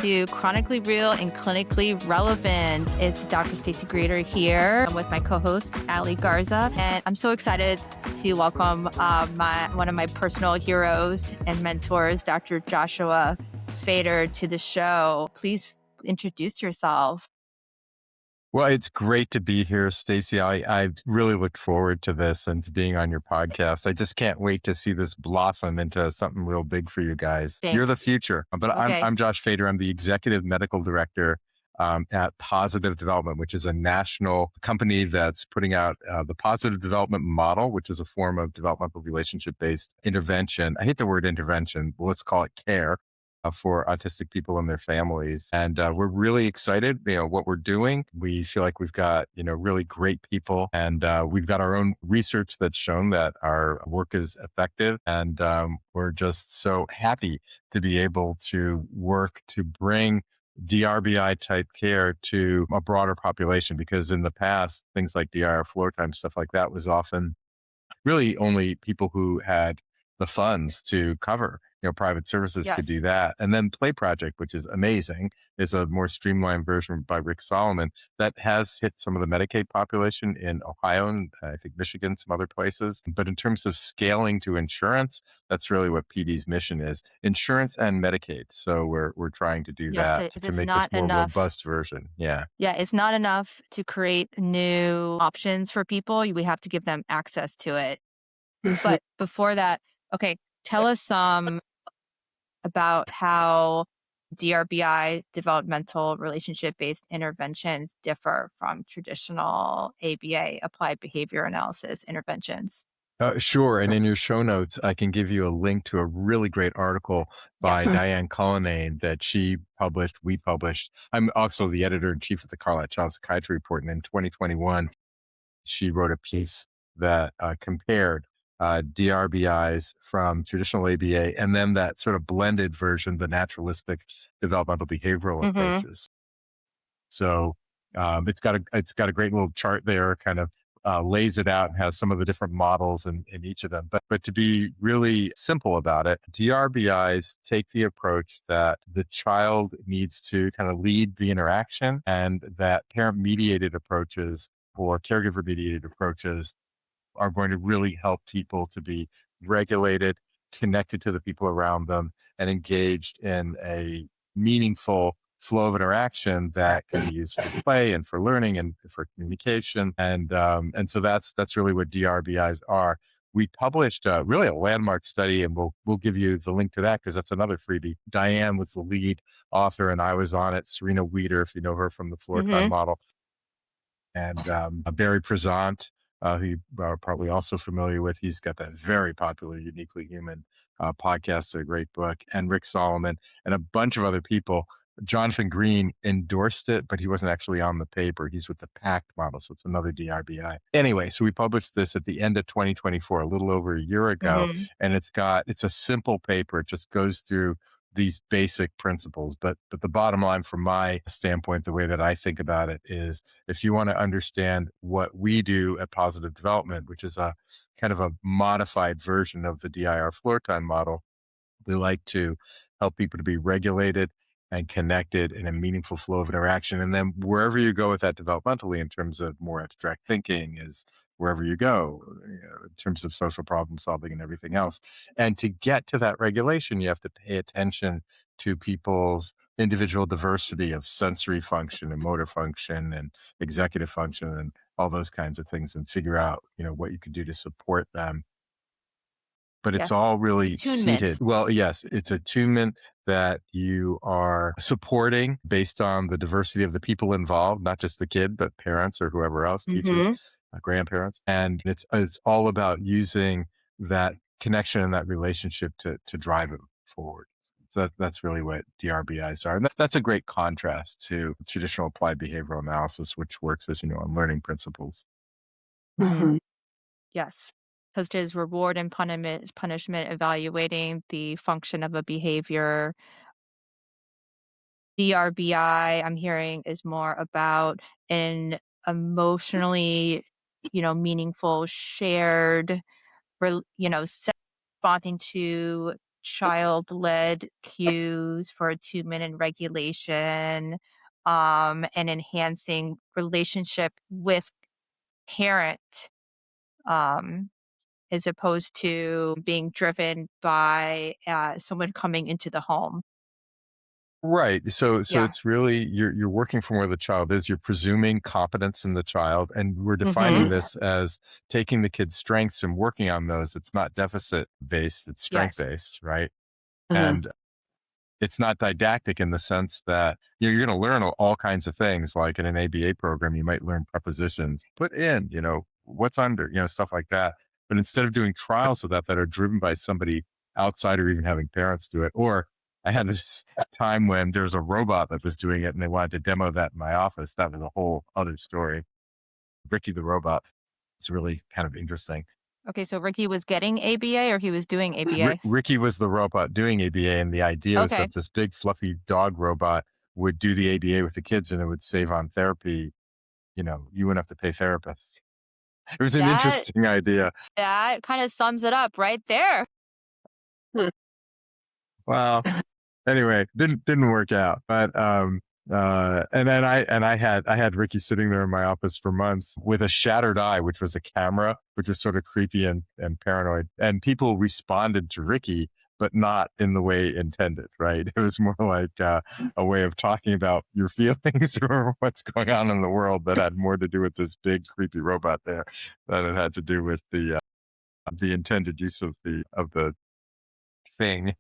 to Chronically Real and Clinically Relevant. It's Dr. Stacey Grader here. I'm with my co-host, Ali Garza, and I'm so excited to welcome one of my personal heroes and mentors, Dr. Joshua Fader, to the show. Please introduce yourself. Well, it's great to be here, Stacey. I really look forward to this and to being on your podcast. I just can't wait to see this blossom into something real big for you guys. Thanks. You're the future. But Okay. I'm Josh Fader. I'm the executive medical director at Positive Development, which is a national company that's putting out the positive development model, which is a form of developmental relationship-based intervention. I hate the word intervention, but let's call it care. For autistic people and their families. And we're really excited, what we're doing. We feel like we've got, really great people, and we've got our own research that's shown that our work is effective. And we're just so happy to be able to work to bring DRBI type care to a broader population, because in the past, things like DIR floor time, stuff like that was often really only people who had the funds to cover, private services to do Yes. that. And then Play Project, which is amazing, is a more streamlined version by Rick Solomon that has hit some of the Medicaid population in Ohio and I think Michigan, some other places. But in terms of scaling to insurance, that's really what PD's mission is: insurance and Medicaid. So we're trying to do Yes, that it to is make this not more enough. robust version. Yeah. Yeah, it's not enough to create new options for people. We have to give them access to it. But before that, okay, tell us about how DRBI, developmental relationship-based interventions, differ from traditional ABA, applied behavior analysis interventions. Sure. And in your show notes, I can give you a link to a really great article by Yes. Diane Cullinane that we published. I'm also the editor-in-chief of the Carlisle Child Psychiatry Report. And in 2021, she wrote a piece that compared DRBIs from traditional ABA and then that sort of blended version, the naturalistic developmental behavioral approaches. So it's got a great little chart there, kind of lays it out and has some of the different models in each of them. But to be really simple about it, DRBIs take the approach that the child needs to kind of lead the interaction, and that parent-mediated approaches or caregiver-mediated approaches are going to really help people to be regulated, connected to the people around them, and engaged in a meaningful flow of interaction that can be used for play and for learning and for communication. And so that's really what DRBIs are. We published really a landmark study, and we'll give you the link to that because that's another freebie. Diane was the lead author, and I was on it. Serena Wieder, if you know her from the floor time model, and Barry Prezant, who you are probably also familiar with. He's got that very popular Uniquely Human podcast, a great book, and Rick Solomon and a bunch of other people. Jonathan Green endorsed it, but he wasn't actually on the paper. He's with the PACT model, so it's another DRBI. Anyway, so we published this at the end of 2024, a little over a year ago, and it's a simple paper. It just goes through these basic principles. But the bottom line from my standpoint, the way that I think about it is, if you want to understand what we do at Positive Development, which is a kind of a modified version of the DIR floor time model, we like to help people to be regulated and connected in a meaningful flow of interaction. And then wherever you go with that developmentally, in terms of more abstract thinking, is wherever you go, in terms of social problem solving and everything else. And to get to that regulation, you have to pay attention to people's individual diversity of sensory function and motor function and executive function and all those kinds of things, and figure out, what you can do to support them. But it's all really seated. Well, yes, it's attunement that you are supporting based on the diversity of the people involved, not just the kid, but parents or whoever else, teachers, grandparents. And it's all about using that connection and that relationship to drive it forward. So that's really what DRBIs are. And that's a great contrast to traditional applied behavioral analysis, which works, as you know, on learning principles. Yes. Such as reward and punishment, evaluating the function of a behavior. DRBI, I'm hearing, is more about an emotionally, meaningful, shared, responding to child-led cues for attunement and regulation, and enhancing relationship with parent, um, as opposed to being driven by someone coming into the home. Right. So Yeah. it's really you're working from where the child is. You're presuming competence in the child, and we're defining Hmm. this as taking the kid's strengths and working on those. It's not deficit based; it's strength Yes. based, right? Mhm. And it's not didactic in the sense that you're going to learn all kinds of things. Like in an ABA program, you might learn prepositions, put in, what's under, stuff like that. But instead of doing trials of that are driven by somebody outside or even having parents do it, or I had this time when there was a robot that was doing it and they wanted to demo that in my office. That was a whole other story. Ricky the robot. It's really kind of interesting. Okay, so Ricky was getting ABA or he was doing ABA? Ricky was the robot doing ABA, and the idea was Okay. that this big fluffy dog robot would do the ABA with the kids, and it would save on therapy. You wouldn't have to pay therapists. It was an That interesting idea. that kind of sums it up right there. Hmm. Well, anyway, didn't work out. But and then I had Ricky sitting there in my office for months with a shattered eye, which was a camera, which was sort of creepy and paranoid. And people responded to Ricky, but not in the way intended, right? It was more like a way of talking about your feelings or what's going on in the world that had more to do with this big creepy robot there than it had to do with the intended use of the thing.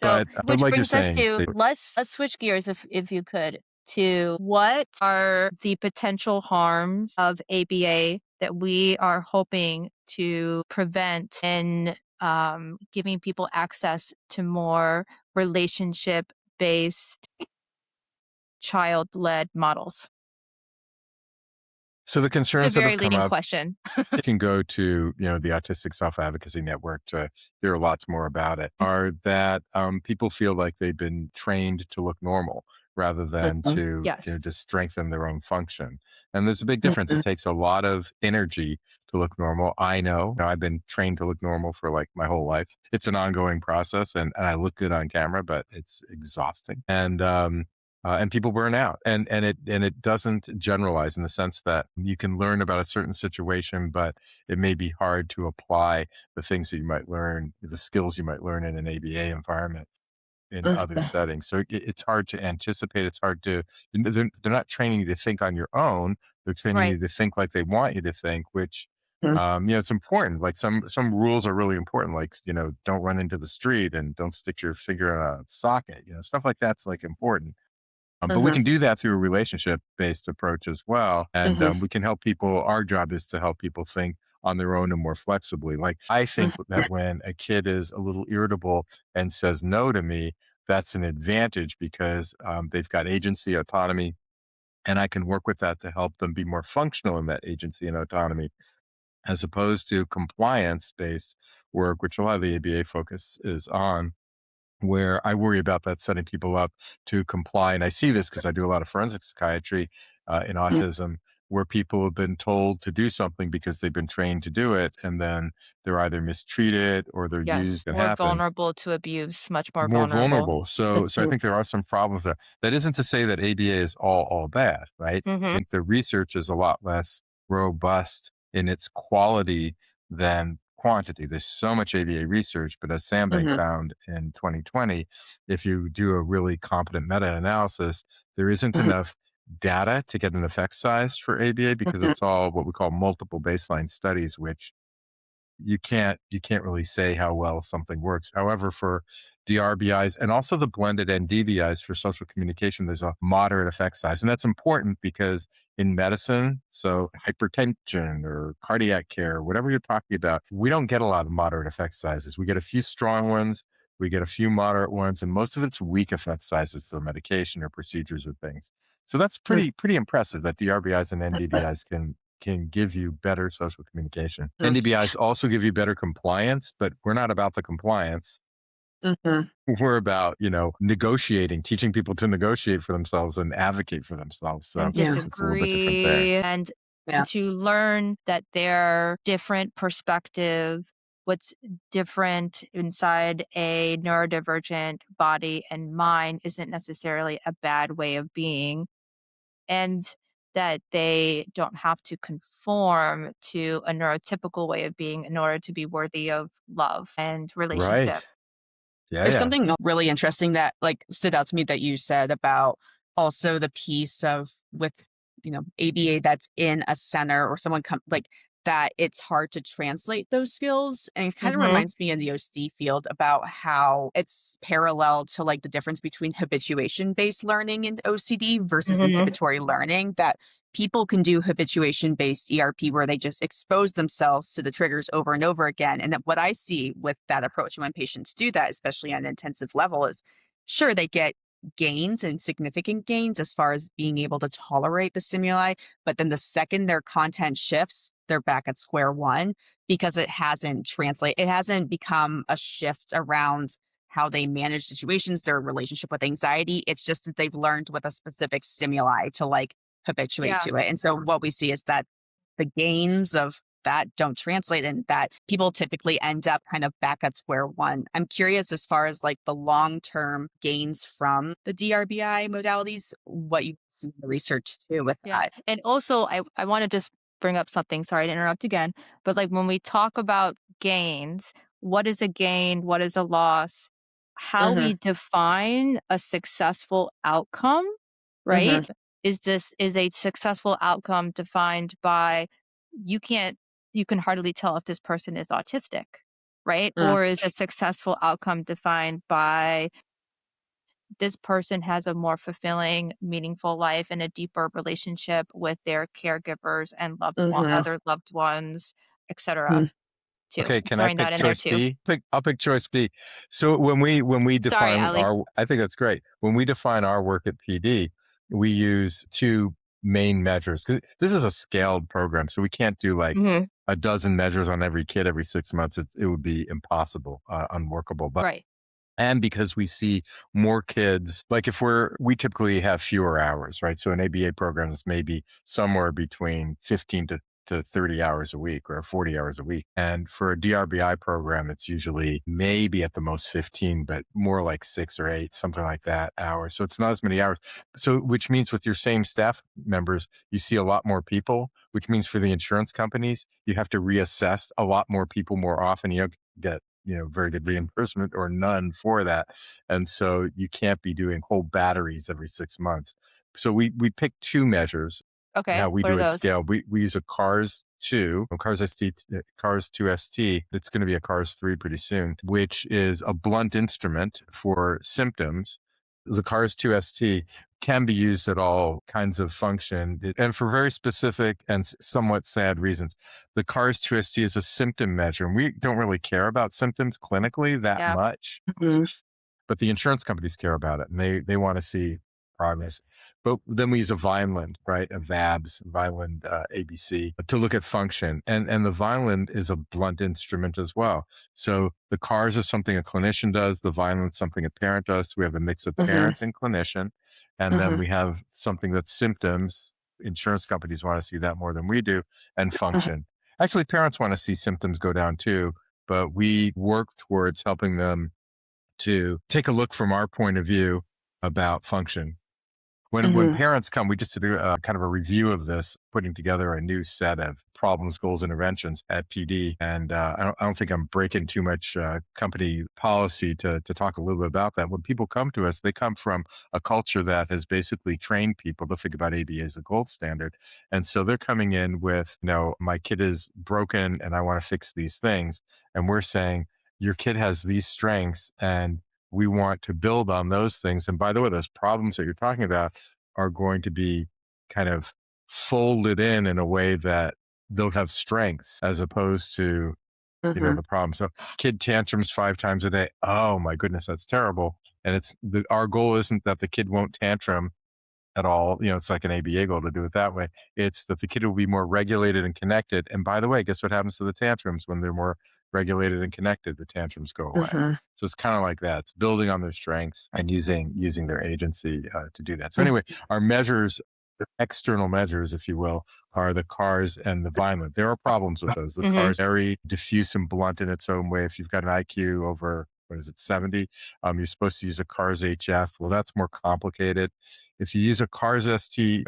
So, But which like you're brings us saying, to Steve, let's switch gears if you could to what are the potential harms of ABA that we are hoping to prevent in giving people access to more relationship based child led models. so the It's a concerns that very have come leading up, question. you can go to the Autistic Self Advocacy Network to hear lots more about it. Are that people feel like they've been trained to look normal rather than Mhm. to Yes. just strengthen their own function. And there's a big difference. It Mhm. takes a lot of energy to look normal. I know. I've been trained to look normal for like my whole life. It's an ongoing process, and I look good on camera, but it's exhausting. And people burn out, and it doesn't generalize in the sense that you can learn about a certain situation, but it may be hard to apply the things that you might learn, the skills you might learn in an ABA environment in other Mhm. settings. So it's hard to anticipate. It's hard to, they're not training you to think on your own. They're training Right. you to think like they want you to think, which, Mhm. it's important. Like some rules are really important. Like, don't run into the street and don't stick your finger in a socket, stuff like that's like important. But we Mhm. can do that through a relationship based approach as well. And Mhm. we can help people. Our job is to help people think on their own and more flexibly. Like, I think Mhm. that when a kid is a little irritable and says no to me, that's an advantage because they've got agency, autonomy, and I can work with that to help them be more functional in that agency and autonomy, as opposed to compliance based work, which a lot of the ABA focus is on, where I worry about that setting people up to comply. And I see this because I do a lot of forensic psychiatry in Mhm. autism, where people have been told to do something because they've been trained to do it, and then they're either mistreated or they're Yes. used and More happen vulnerable to abuse, much more more vulnerable. vulnerable. So I think there are some problems there. That isn't to say that ABA is all bad, right? I Hmm. think the research is a lot less robust in its quality than quantity. There's so much ABA research, but as Sandbank Mhm. found in 2020, if you do a really competent meta-analysis, there isn't Mhm. enough data to get an effect size for ABA because Mhm. it's all what we call multiple baseline studies, which you can't really say how well something works. However, for DRBIs and also the blended NDBIs for social communication, there's a moderate effect size. And that's important because in medicine, so hypertension or cardiac care, whatever you're talking about, we don't get a lot of moderate effect sizes. We get a few strong ones, we get a few moderate ones, and most of it's weak effect sizes for medication or procedures or things. So that's pretty impressive that DRBIs and NDBIs can give you better social communication. Mhm. NDBIs also give you better compliance, but we're not about the compliance. Mhm. We're about, negotiating, teaching people to negotiate for themselves and advocate for themselves. So And Yeah. it's a little bit different there. disagree and Yeah. to learn that their different perspective what's different inside a neurodivergent body and mind isn't necessarily a bad way of being, and that they don't have to conform to a neurotypical way of being in order to be worthy of love and Right. relationship. Yeah. There's Yeah. something really interesting that like stood out to me that you said about also the piece of with ABA that's in a center or someone like that it's hard to translate those skills, and it kind of Mhm. reminds me in the OC field about how it's parallel to like the difference between habituation based learning in OCD versus Mhm. inhibitory learning, that people can do habituation based ERP where they just expose themselves to the triggers over and over again. And what I see with that approach when patients do that, especially on an intensive level, is sure, they get gains and significant gains as far as being able to tolerate the stimuli. But then the second their content shifts, they're back at square one because it hasn't it hasn't become a shift around how they manage situations, their relationship with anxiety. It's just that they've learned with a specific stimuli to like habituate Yeah. to it. And so what we see is that the gains of that don't translate and that people typically end up kind of back at square one. I'm curious as far as like the long-term gains from the DRBI modalities, what you see in the research too with Yeah. that. And also I want to just bring up something, sorry to interrupt again, but like when we talk about gains, what is a gain? What is a loss? How Mm-hmm. we define a successful outcome, Mm-hmm. right? Is a successful outcome defined by you can't you can hardly tell if this person is autistic, right? Mm, Or is a successful outcome defined by this person has a more fulfilling, meaningful life and a deeper relationship with their caregivers and mm-hmm. other loved ones, etc. Mm, Too, Okay, can I throwing that pick in there choice too. B? I'll pick choice B. So when we Sorry, define Allie. I think that's great. When we define our work at PD, we use two main measures because this is a scaled program, so we can't do like Hmm. a dozen measures on every kid every 6 months. It would be impossible, unworkable. But Right. and because we see more kids, like if we typically have fewer hours, right? So an ABA program is maybe somewhere between 15 to 30 hours a week or 40 hours a week. And for a DRBI program, it's usually maybe at the most 15, but more like 6 or 8, something like that hours. So it's not as many hours. So, which means with your same staff members, you see a lot more people, which means for the insurance companies, you have to reassess a lot more people more often. You don't get very good reimbursement or none for that. And so you can't be doing whole batteries every 6 months. So we picked two measures and Okay. how we What are do it those? scale. We use a CARS 2, CARS ST, CARS 2 ST. That's going to be a CARS 3 pretty soon, which is a blunt instrument for symptoms. The CARS 2 ST can be used at all kinds of function and for very specific and somewhat sad reasons. The CARS 2 ST is a symptom measure, and we don't really care about symptoms clinically that Yeah. much, mhm, but the insurance companies care about it and they want to see progress. But then we use a Vineland, right? A VABS, Vineland ABC to look at function. And the Vineland is a blunt instrument as well. So the CARS is something a clinician does, the Vineland is something a parent does. So we have a mix of mhm, parent and clinician. And then mhm, we have something that's symptoms. Insurance companies want to see that more than we do, and mhm, function. Actually, parents want to see symptoms go down too, but we work towards helping them to take a look from our point of view about function. When mhm, parents come, we just did a kind of a review of this, putting together a new set of problems, goals, interventions at PD. And I don't think I'm breaking too much company policy to talk a little bit about that. When people come to us, they come from a culture that has basically trained people to think about ABA as the gold standard. And so they're coming in with, my kid is broken and I want to fix these things. And we're saying, your kid has these strengths and we want to build on those things. And by the way, those problems that you're talking about are going to be kind of folded in a way that they'll have strengths as opposed to, mhm, the problem. So kid tantrums 5 times a day. Oh my goodness, that's terrible. And our goal isn't that the kid won't tantrum at all. It's like an ABA goal to do it that way. It's that the kid will be more regulated and connected. And by the way, guess what happens to the tantrums when they're more regulated and connected? The tantrums go away. mhm, So it's kind of like that. It's building on their strengths and using their agency to do that. So mhm, anyway, our measures. external measures, if you will, are the cars and the Vineland. There are problems with those. The Hmm. car is very diffuse and blunt in its own way. If you've got an IQ over, what is it, 70, you're supposed to use a CARS HF. Well, that's more complicated. If you use a CARS ST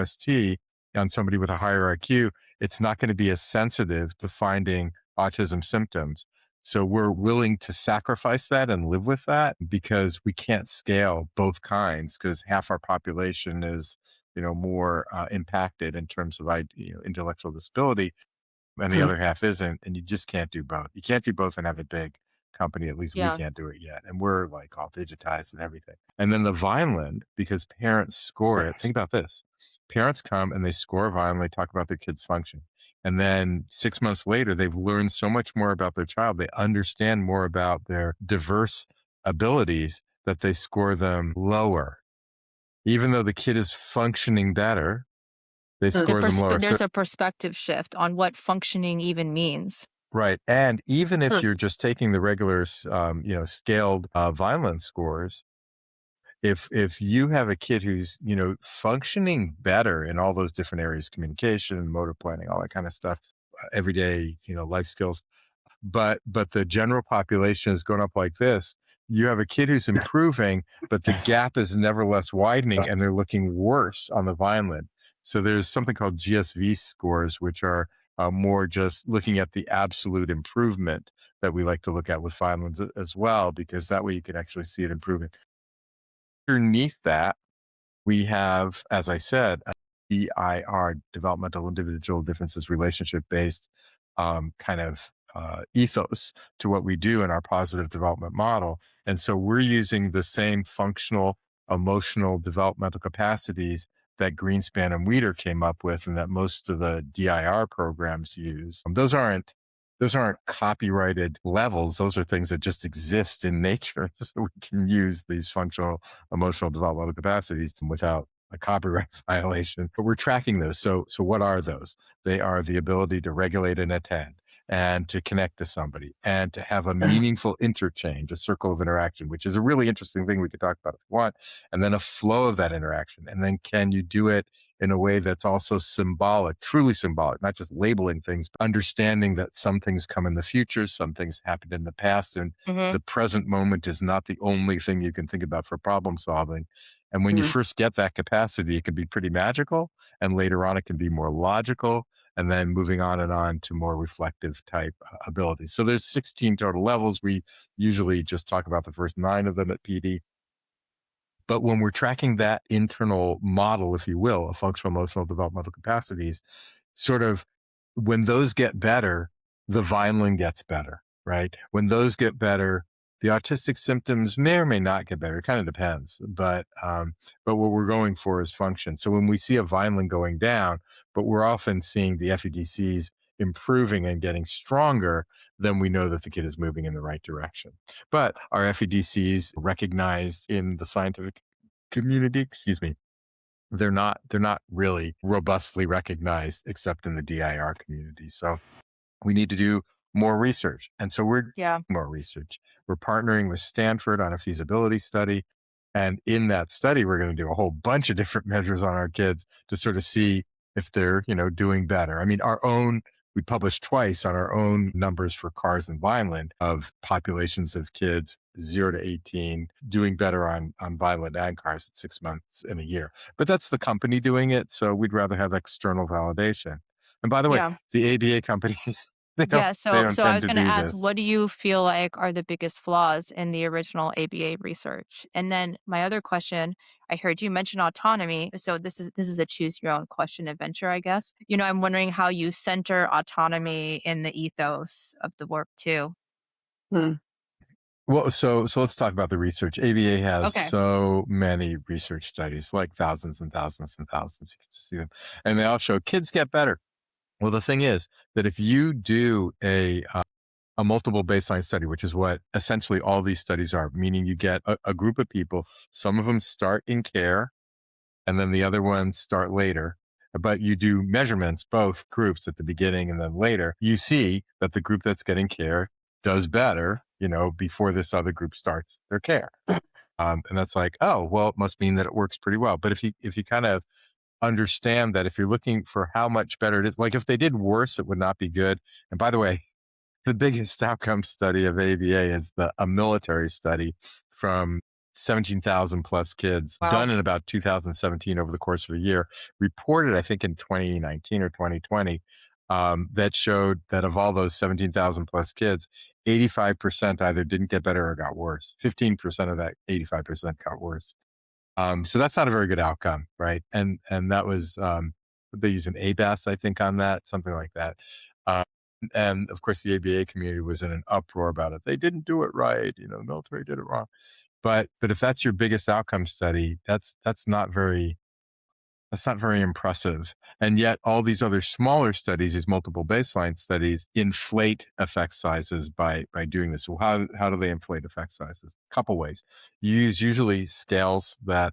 on somebody with a higher IQ, it's not going to be as sensitive to finding autism symptoms. So we're willing to sacrifice that and live with that because we can't scale both kinds because half our population is, more impacted in terms of intellectual disability, and the Hmm. other half isn't, and you just can't do both. You can't do both and have a big company. At least we Yeah. can't do it yet, and we're like all digitized and everything. And then the Vineland, because parents score it. Think about this: parents come and they score Vineland, they talk about their kid's function, and then 6 months later, they've learned so much more about their child. They understand more about their diverse abilities that they score them lower even though the kid is functioning better, they score them lower. So, There's a perspective shift on what functioning even means. right. And even if you're just taking the regular, scaled Vineland scores, if you have a kid who's, functioning better in all those different areas, communication, motor planning, all that kind of stuff, everyday, life skills, but the general population is going up like this. You have a kid who's improving, but the gap is nevertheless widening, and they're looking worse on the Vineland. So there's something called GSV scores, which are more just looking at the absolute improvement that we like to look at with Vinelands as well, because that way you can actually see it improving. Underneath that, we have, as I said, a DIR, developmental individual differences relationship based kind of ethos to what we do in our positive development model. And so we're using the same functional, emotional, developmental capacities that Greenspan and Weider came up with and that most of the DIR programs use. Those aren't copyrighted levels. Those are things that just exist in nature. So we can use these functional, emotional, developmental capacities without a copyright violation. But we're tracking those. So what are those? They are the ability to regulate and attend and to connect to somebody and to have a meaningful interchange, a circle of interaction, which is a really interesting thing we could talk about if you want, and then a flow of that interaction. And then can you do it in a way that's also symbolic, truly symbolic, not just labeling things, but understanding that some things come in the future, some things happened in the past, and Hmm. the present moment is not the only thing you can think about for problem solving. And when you first get that capacity, it can be pretty magical. And later on, it can be more logical. And then moving on and on to more reflective type abilities. So there's 16 total levels. We usually just talk about the first 9 of them at PD. But when we're tracking that internal model, if you will, of functional, emotional, developmental capacities, sort of when those get better, the Vineland gets better, right? When those get better, the autistic symptoms may or may not get better. It kind of depends, but what we're going for is function. So when we see a Vineland going down, but we're often seeing the FEDCs improving and getting stronger, then we know that the kid is moving in the right direction. But our FEDCs recognized in the scientific community, excuse me, they're not really robustly recognized except in the DIR community. So we need to do more research. And so we're doing Yeah. more research. We're partnering with Stanford on a feasibility study. And in that study, we're going to do a whole bunch of different measures on our kids to sort of see if they're, doing better. I mean, we published twice on our own numbers for CARS and Vineland of populations of kids 0 to 18 doing better on Vineland and CARS at 6 months in a year. But that's the company doing it. So we'd rather have external validation. And by the way, Yeah. the ABA companies, they don't Yeah. they So don't I tend was to going to do ask, this. what do you feel like are the biggest flaws in the original ABA research? And then my other question, I heard you mention autonomy. So this is a choose your own question adventure, I guess. I'm wondering how you center autonomy in the ethos of the work too. Hmm. Well, so let's talk about the research. ABA has Okay. so many research studies, like thousands and thousands and thousands. You can just see them, and they all show kids get better. Well, the thing is that if you do a multiple baseline study, which is what essentially all these studies are, meaning you get a group of people, some of them start in care, and then the other ones start later. But you do measurements, both groups at the beginning and then later. You see that the group that's getting care does better, before this other group starts their care. And that's like, oh, well, it must mean that it works pretty well. But if you kind of understand that if you're looking for how much better it is, like if they did worse, it would not be good. And by the way, the biggest outcome study of ABA is a military study from 17,000 plus kids Wow. done in about 2017 over the course of a year, reported, I think, in 2019 or 2020, that showed that of all those 17,000 plus kids, 85% either didn't get better or got worse. 15% of that 85% got worse. So that's not a very good outcome, right? And that was they use an ABAS, I think, on that, something like that. Uh, and of course, the ABA community was in an uproar about it. They didn't do it right. The military did it wrong. But if that's your biggest outcome study, that's not very impressive. And yet all these other smaller studies, these multiple baseline studies, inflate effect sizes by doing this. So how do they inflate effect sizes? A couple ways. You use usually scales that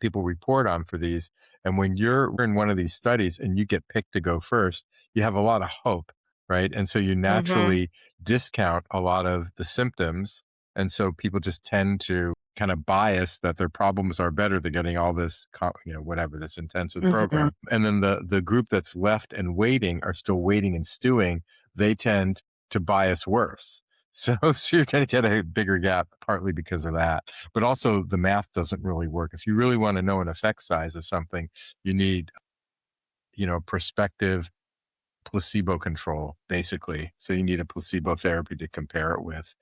people report on for these. And when you're in one of these studies and you get picked to go first, you have a lot of hope, right? And so you Mm-hmm. naturally discount a lot of the symptoms. And so people just tend to kind of bias that their problems are better. They're getting all this, whatever, this intensive program. And then the group that's left and waiting are still waiting and stewing. They tend to bias worse. So you're going to get a bigger gap partly because of that. But also the math doesn't really work. If you really want to know an effect size of something, you need, prospective placebo control, basically. So you need a placebo therapy to compare it with.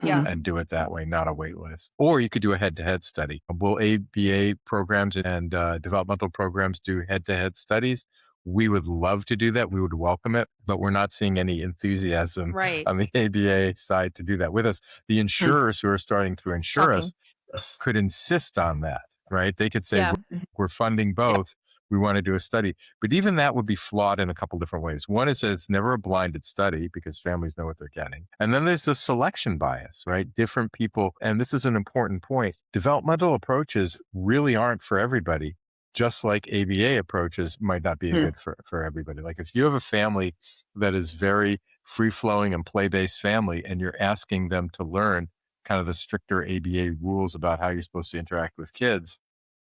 Yeah. And do it that way, not a wait list. Or you could do a head-to-head study. Will ABA programs and developmental programs do head-to-head studies? We would love to do that. We would welcome it, but we're not seeing any enthusiasm Right. on the ABA side to do that with us. The insurers who are starting to insure Shocking. us could insist on that, right? They could say, Yeah. we're funding both. We want to do a study. But even that would be flawed in a couple different ways. One is that it's never a blinded study because families know what they're getting. And then there's the selection bias, right? Different people, and this is an important point, developmental approaches really aren't for everybody, just like ABA approaches might not be good for everybody. Like if you have a family that is very free-flowing and play-based family, and you're asking them to learn kind of the stricter ABA rules about how you're supposed to interact with kids,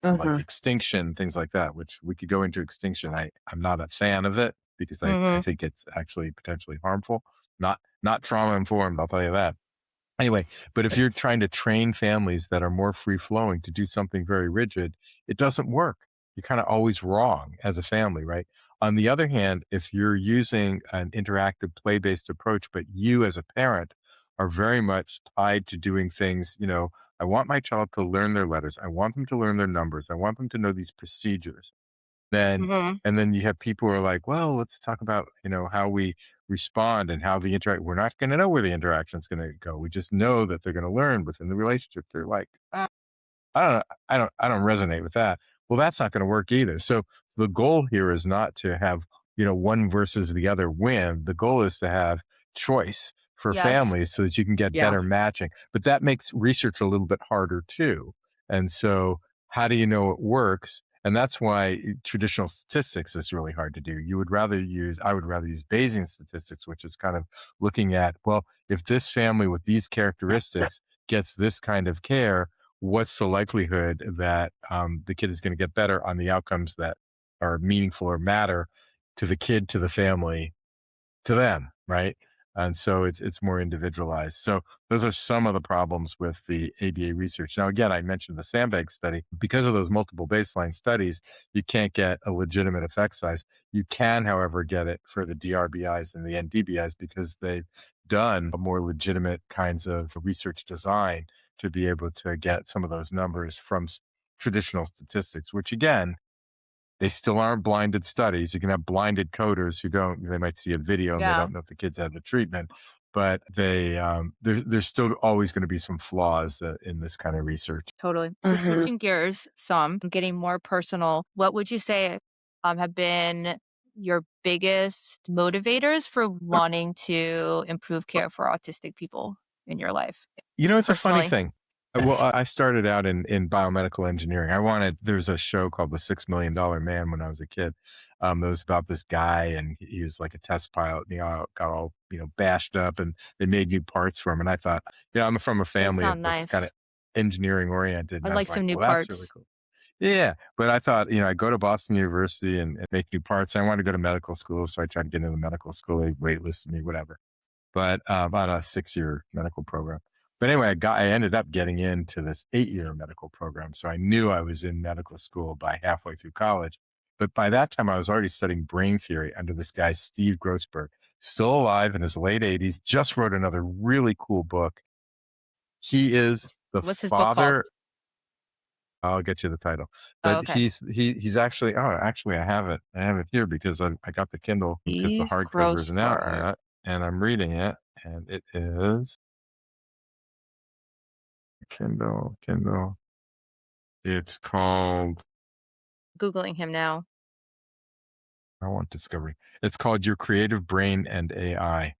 like extinction, things like that, which we could go into extinction. I'm not a fan of it because I Mm-hmm. think it's actually potentially harmful, not trauma informed, I'll tell you that. Anyway, but if you're trying to train families that are more free flowing to do something very rigid, it doesn't work. You're kind of always wrong as a family, right? On the other hand, if you're using an interactive play based approach, but you as a parent are very much tied to doing things, I want my child to learn their letters. I want them to learn their numbers. I want them to know these procedures. Then, Mm-hmm. and then you have people who are like, well, let's talk about, how we respond and how the interact. We're not going to know where the interaction is going to go. We just know that they're going to learn within the relationship. They're like, I don't resonate with that. Well, that's not going to work either. So the goal here is not to have, one versus the other win. The goal is to have choice for Yes. families so that you can get better matching. But that makes research a little bit harder too. And so how do you know it works? And that's why traditional statistics is really hard to do. I would rather use Bayesian statistics, which is kind of looking at, well, if this family with these characteristics gets this kind of care, what's the likelihood that the kid is going to get better on the outcomes that are meaningful or matter to the kid, to the family, to them, right? And so it's more individualized. So those are some of the problems with the ABA research. Now, again, I mentioned the sandbag study. Because of those multiple baseline studies, you can't get a legitimate effect size. You can, however, get it for the DRBIs and the NDBIs because they've done more legitimate kinds of research design to be able to get some of those numbers from traditional statistics, which again, they still aren't blinded studies. You can have blinded coders who they might see a video and they Yeah. don't know if the kids had the treatment, but there's still always going to be some flaws in this kind of research. Totally. So switching gears some, getting more personal, what would you say have been your biggest motivators for wanting to improve care for autistic people in your life It's a funny personally? thing. Well, I started out in biomedical engineering. There's a show called The $6 Million Man when I was a kid. It was about this guy and he was like a test pilot and he got all, bashed up and they made new parts for him. And I thought, I'm from a Does family sound that's kind nice. of engineering oriented. And I'd I like was some like, new well, that's really parts. cool. Yeah, but I thought, I go to Boston University and make new parts. I wanted to go to medical school, so I tried to get into medical school. They waitlisted me, whatever. But about a 6-year medical program. But anyway, I ended up getting into this 8-year medical program. So I knew I was in medical school by halfway through college. But by that time, I was already studying brain theory under this guy, Steve Grossberg, still alive in his late 80s, just wrote another really cool book. He is the What's his book called? father. I'll get you the title, Oh, but okay. he's actually, actually I have it. I have it here because I got the Kindle because the Steve hardcover isn't out Grossberg. yet, and I'm reading it, and it is Kindle. It's called, Googling him now. I want discovery. It's called Your Creative Brain and AI.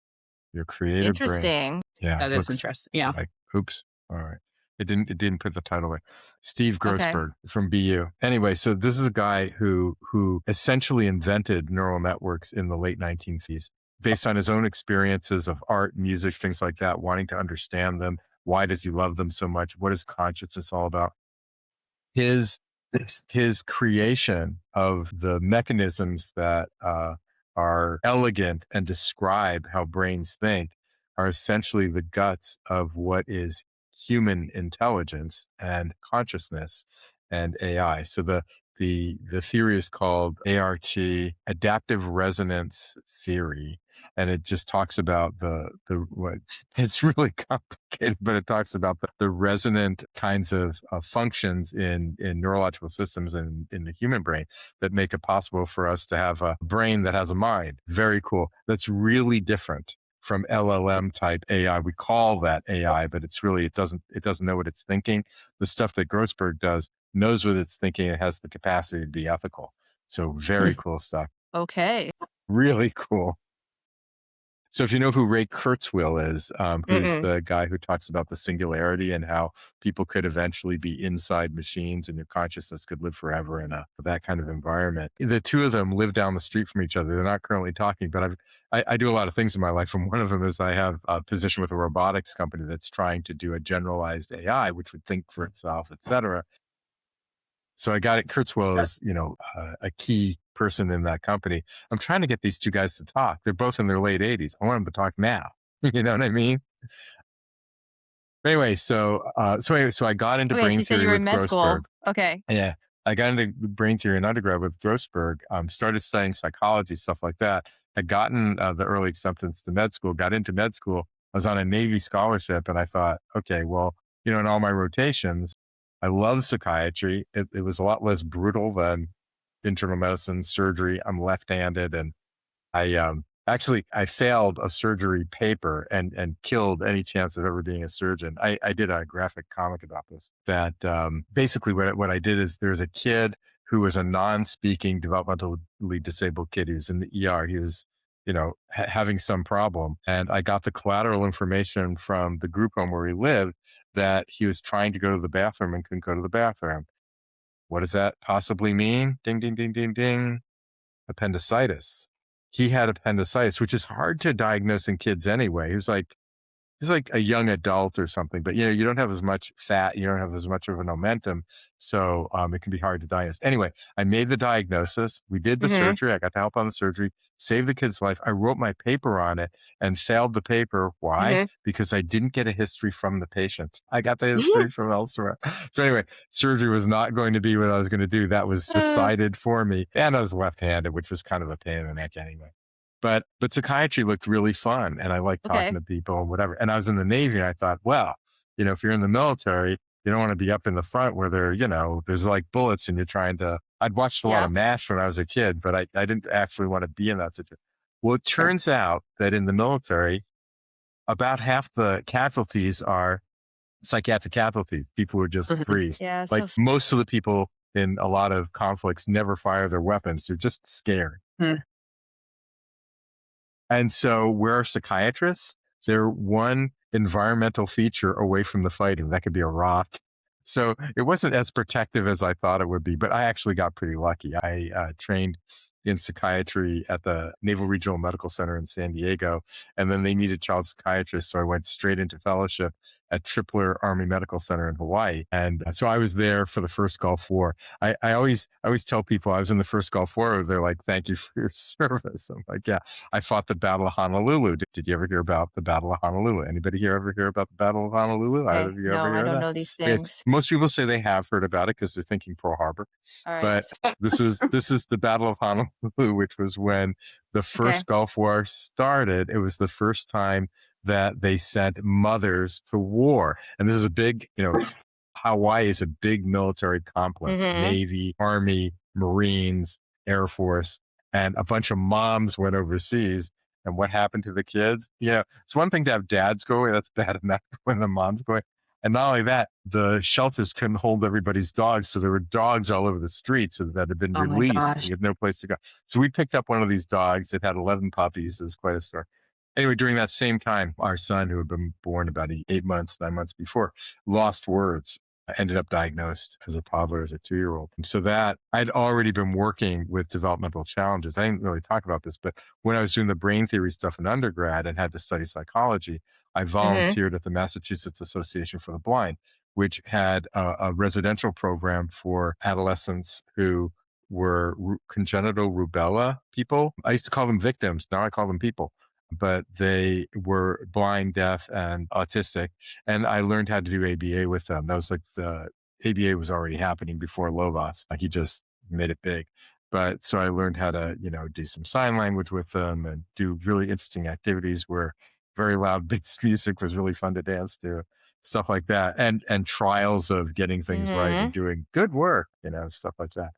Your Creative Brain. Interesting. Yeah, That it is looks interesting. Yeah. like, oops. All right. It didn't put the title away. Steve Okay. Grossberg from BU. Anyway, so this is a guy who essentially invented neural networks in the late 1950s based on his own experiences of art, music, things like that, wanting to understand them. Why does he love them so much? What is consciousness all about? His his creation of the mechanisms that are elegant and describe how brains think are essentially the guts of what is human intelligence and consciousness and AI. So the theory is called ART, adaptive resonance theory, and it just talks about the what it's really complicated, but it talks about the resonant kinds of functions in neurological systems and in the human brain that make it possible for us to have a brain that has a mind. Very cool. That's really different from LLM type AI. We call that AI, but it's really, it doesn't know what it's thinking. The stuff that Grossberg does knows what it's thinking. It has the capacity to be ethical. So very cool stuff. Okay. Really cool. So if you know who Ray Kurzweil is, who's Mm-mm. the guy who talks about the singularity and how people could eventually be inside machines and your consciousness could live forever in that kind of environment. The two of them live down the street from each other. They're not currently talking, but I do a lot of things in my life. And one of them is I have a position with a robotics company that's trying to do a generalized AI, which would think for itself, et cetera. So I got it. Kurzweil is, a key person in that company. I'm trying to get these two guys to talk. They're both in their late 80s. I want them to talk now. You know what I mean? Anyway, so I got into Okay, so brain you said theory you were in with med Grossberg. school. Okay. Yeah, I got into brain theory in undergrad with Grossberg. Started studying psychology, stuff like that. Had gotten the early acceptance to med school. Got into med school. I was on a Navy scholarship, and I thought, okay, well, in all my rotations, I love psychiatry. It was a lot less brutal than internal medicine, surgery. I'm left-handed, and I failed a surgery paper and killed any chance of ever being a surgeon. I did a graphic comic about this. That basically what I did is there's a kid who was a non-speaking developmentally disabled kid who's in the ER. He was having some problem, and I got the collateral information from the group home where he lived that he was trying to go to the bathroom and couldn't go to the bathroom. What does that possibly mean? Ding, ding, ding, ding, ding. Appendicitis. He had appendicitis, which is hard to diagnose in kids anyway. He's like a young adult or something, but you don't have as much fat, you don't have as much of an omentum, so it can be hard to diagnose. Anyway, I made the diagnosis. We did the Mm-hmm. surgery. I got to help on the surgery, saved the kid's life. I wrote my paper on it and failed the paper. Why? Mm-hmm. Because I didn't get a history from the patient. I got the history from elsewhere. So anyway, surgery was not going to be what I was going to do. That was decided for me, and I was left-handed, which was kind of a pain in the neck anyway. But psychiatry looked really fun, and I liked talking to people and whatever. And I was in the Navy, and I thought, well, if you're in the military, you don't want to be up in the front where there's like bullets and you're trying to. I'd watched a lot of MASH when I was a kid, but I didn't actually want to be in that situation. Well, it turns out that in the military, about half the casualties are psychiatric casualties. People who just freeze. Yeah. Like most of the people in a lot of conflicts never fire their weapons. They're just scared. And so we're psychiatrists. They're one environmental feature away from the fighting. That could be a rock. So it wasn't as protective as I thought it would be, but I actually got pretty lucky. I trained in psychiatry at the Naval Regional Medical Center in San Diego. And then they needed child psychiatrists. So I went straight into fellowship at Tripler Army Medical Center in Hawaii. And so I was there for the first Gulf War. I always tell people I was in the first Gulf War. They're like, thank you for your service. I'm like, yeah, I fought the Battle of Honolulu. Did you ever hear about the Battle of Honolulu? Anybody here ever hear about the Battle of Honolulu? Either Okay. of you No, ever I hear of don't that? know these Yes. things. Most people say they have heard about it because they're thinking Pearl Harbor. All right. But this is the Battle of Honolulu, which was when the first Gulf War started. It was the first time that they sent mothers to war. And this is a big, Hawaii is a big military complex, Navy, Army, Marines, Air Force, and a bunch of moms went overseas. And what happened to the kids? It's one thing to have dads go away. That's bad enough when the moms go away. And not only that, the shelters couldn't hold everybody's dogs. So there were dogs all over the streets that had been Oh my released. gosh. You had no place to go. So we picked up one of these dogs. It had 11 puppies. It was quite a story. Anyway, during that same time, our son, who had been born about 9 months before, lost words, ended up diagnosed as a toddler, as a 2-year-old. So that I'd already been working with developmental challenges. I didn't really talk about this, but when I was doing the brain theory stuff in undergrad and had to study psychology, I volunteered at the Massachusetts Association for the Blind, which had a residential program for adolescents who were congenital rubella people. I used to call them victims. Now I call them people. But they were blind, deaf, and autistic. And I learned how to do ABA with them. That was like the ABA was already happening before Lovas. Like he just made it big. But so I learned how to, do some sign language with them and do really interesting activities where very loud bass music was really fun to dance to, stuff like that. And trials of getting things right and doing good work, stuff like that.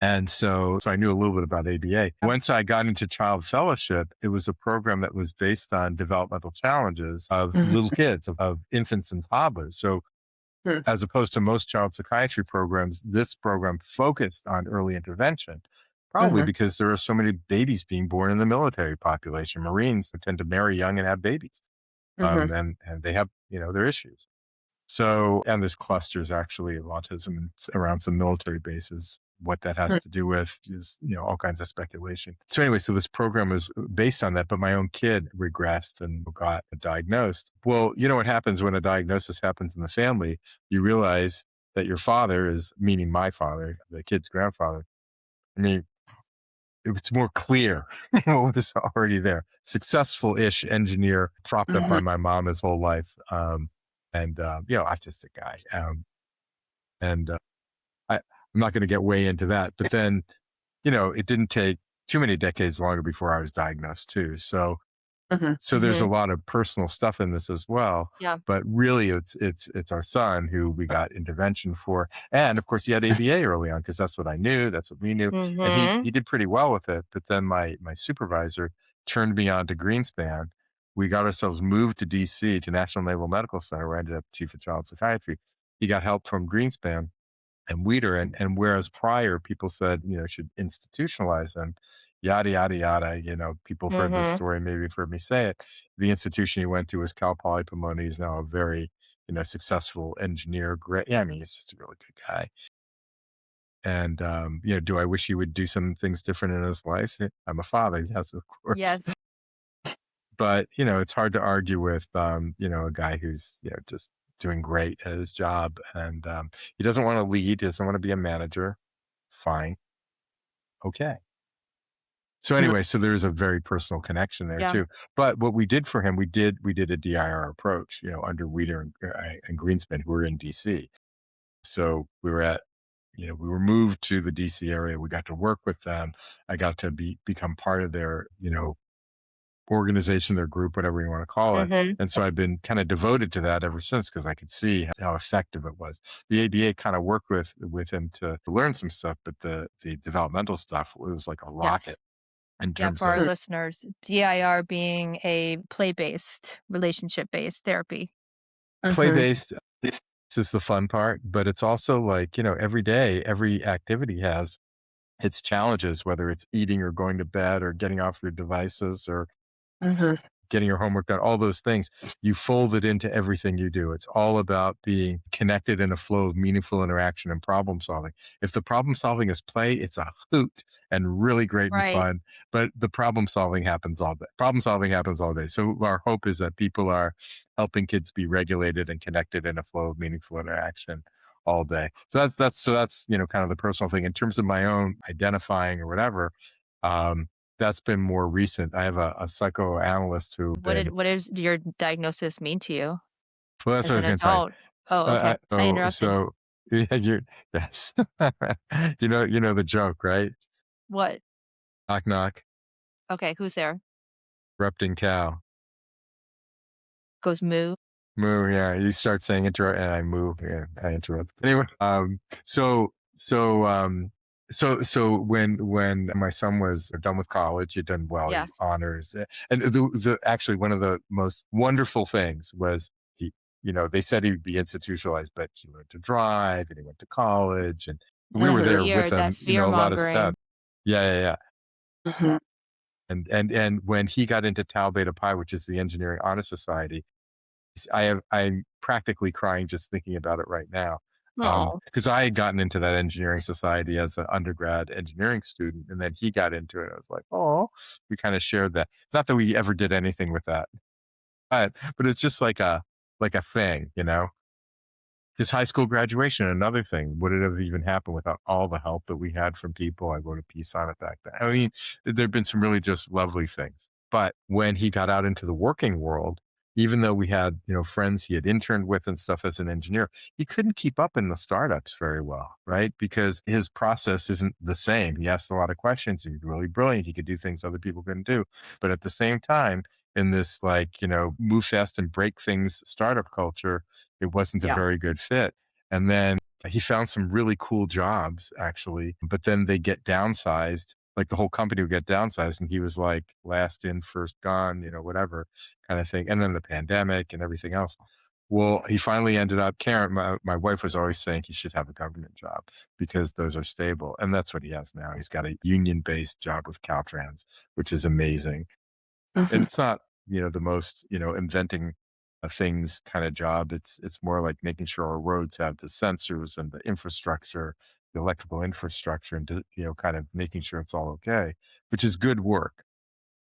And so I knew a little bit about ABA. Once I got into child fellowship, it was a program that was based on developmental challenges of little kids, of infants and toddlers. So as opposed to most child psychiatry programs, this program focused on early intervention, probably because there are so many babies being born in the military population. Marines tend to marry young and have babies. And they have, their issues. So, and there's clusters actually of autism around some military bases. What that has to do with is, all kinds of speculation. So anyway, so this program was based on that, but my own kid regressed and got diagnosed. Well, you know what happens when a diagnosis happens in the family? You realize that your father is, meaning my father, the kid's grandfather. I mean, it's more clear what was already there. Successful-ish engineer, propped up by my mom his whole life. Autistic guy. I'm not going to get way into that, but then, it didn't take too many decades longer before I was diagnosed too. So there's a lot of personal stuff in this as well. Yeah. But really it's our son who we got intervention for. And of course he had ABA early on because that's what I knew. That's what we knew. And he did pretty well with it. But then my supervisor turned me on to Greenspan. We got ourselves moved to DC, to National Naval Medical Center, where I ended up chief of child psychiatry. He got help from Greenspan and Weider. And whereas prior people said, should institutionalize them, yada, yada, yada, people have heard this story, maybe have heard me say it. The institution he went to was Cal Poly Pomona. He's now a very, successful engineer. Great. Yeah, I mean, he's just a really good guy. And, do I wish he would do some things different in his life? I'm a father. Yes, of course. Yes. But, it's hard to argue with, a guy who's, just doing great at his job. And he doesn't want to lead. He doesn't want to be a manager. Fine. Okay. So anyway, so there's a very personal connection there too. But what we did for him, we did a DIR approach, under Weider and Greenspan, who were in DC. So we were we were moved to the DC area. We got to work with them. I got to become part of their, organization, their group, whatever you want to call it. And so I've been kind of devoted to that ever since because I could see how effective it was. The ABA kind of worked with him to learn some stuff, but the developmental stuff, it was like a rocket. In terms for our of listeners, DIR being a play-based, relationship-based therapy. Play-based. This is the fun part, but it's also like, every day, every activity has its challenges, whether it's eating or going to bed or getting off your devices or getting your homework done, all those things, you fold it into everything you do. It's all about being connected in a flow of meaningful interaction and problem solving. If the problem solving is play, it's a hoot and really great and Right. fun, but the problem solving happens all day. Problem solving happens all day. So our hope is that people are helping kids be regulated and connected in a flow of meaningful interaction all day. So that's kind of the personal thing. In terms of my own identifying or whatever, that's been more recent. I have a psychoanalyst who been What does your diagnosis mean to you well, that's what as I an was going to tell you. adult? Oh, okay. I interrupted. So yeah, yes, you know the joke, right? What? Knock knock, Okay, who's there? erupting cow. Goes moo. Moo, yeah. You start saying interrupt, and I move, yeah, I interrupt. Anyway, so when my son was done with college, he'd done well, Yeah. he honors, and the actually one of the most wonderful things was he, they said he'd be institutionalized, but he learned to drive, and he went to college, and we were there with Fear, that him, fear a lot of stuff. mongering. Yeah, yeah, yeah. Mhm. And when he got into Tau Beta Pi, which is the Engineering Honor Society, I'm practically crying just thinking about it right now. Oh, Because I had gotten into that engineering society as an undergrad engineering student, and then he got into it. I was like, oh, we kind of shared that. Not that we ever did anything with that, but it's just like a thing, his high school graduation, another thing. Would it have even happened without all the help that we had from people? I wrote a piece on it back then. I mean, there've been some really just lovely things. But when he got out into the working world, even though we had, friends he had interned with and stuff as an engineer, he couldn't keep up in the startups very well, right? Because his process isn't the same. He asked a lot of questions. He's really brilliant. He could do things other people couldn't do. But at the same time, in this move fast and break things startup culture, it wasn't a Yeah. very good fit. And then he found some really cool jobs actually, but then they get downsized. Like the whole company would get downsized, and he was like last in, first gone, whatever kind of thing. And then the pandemic and everything else. Well, he finally ended up, Karen, my wife was always saying he should have a government job because those are stable. And that's what he has now. He's got a union based job with Caltrans, which is amazing. And Mhm. it's not, the most, inventing things kind of job. It's more like making sure our roads have the sensors and the infrastructure, the electrical infrastructure, and kind of making sure it's all okay, which is good work.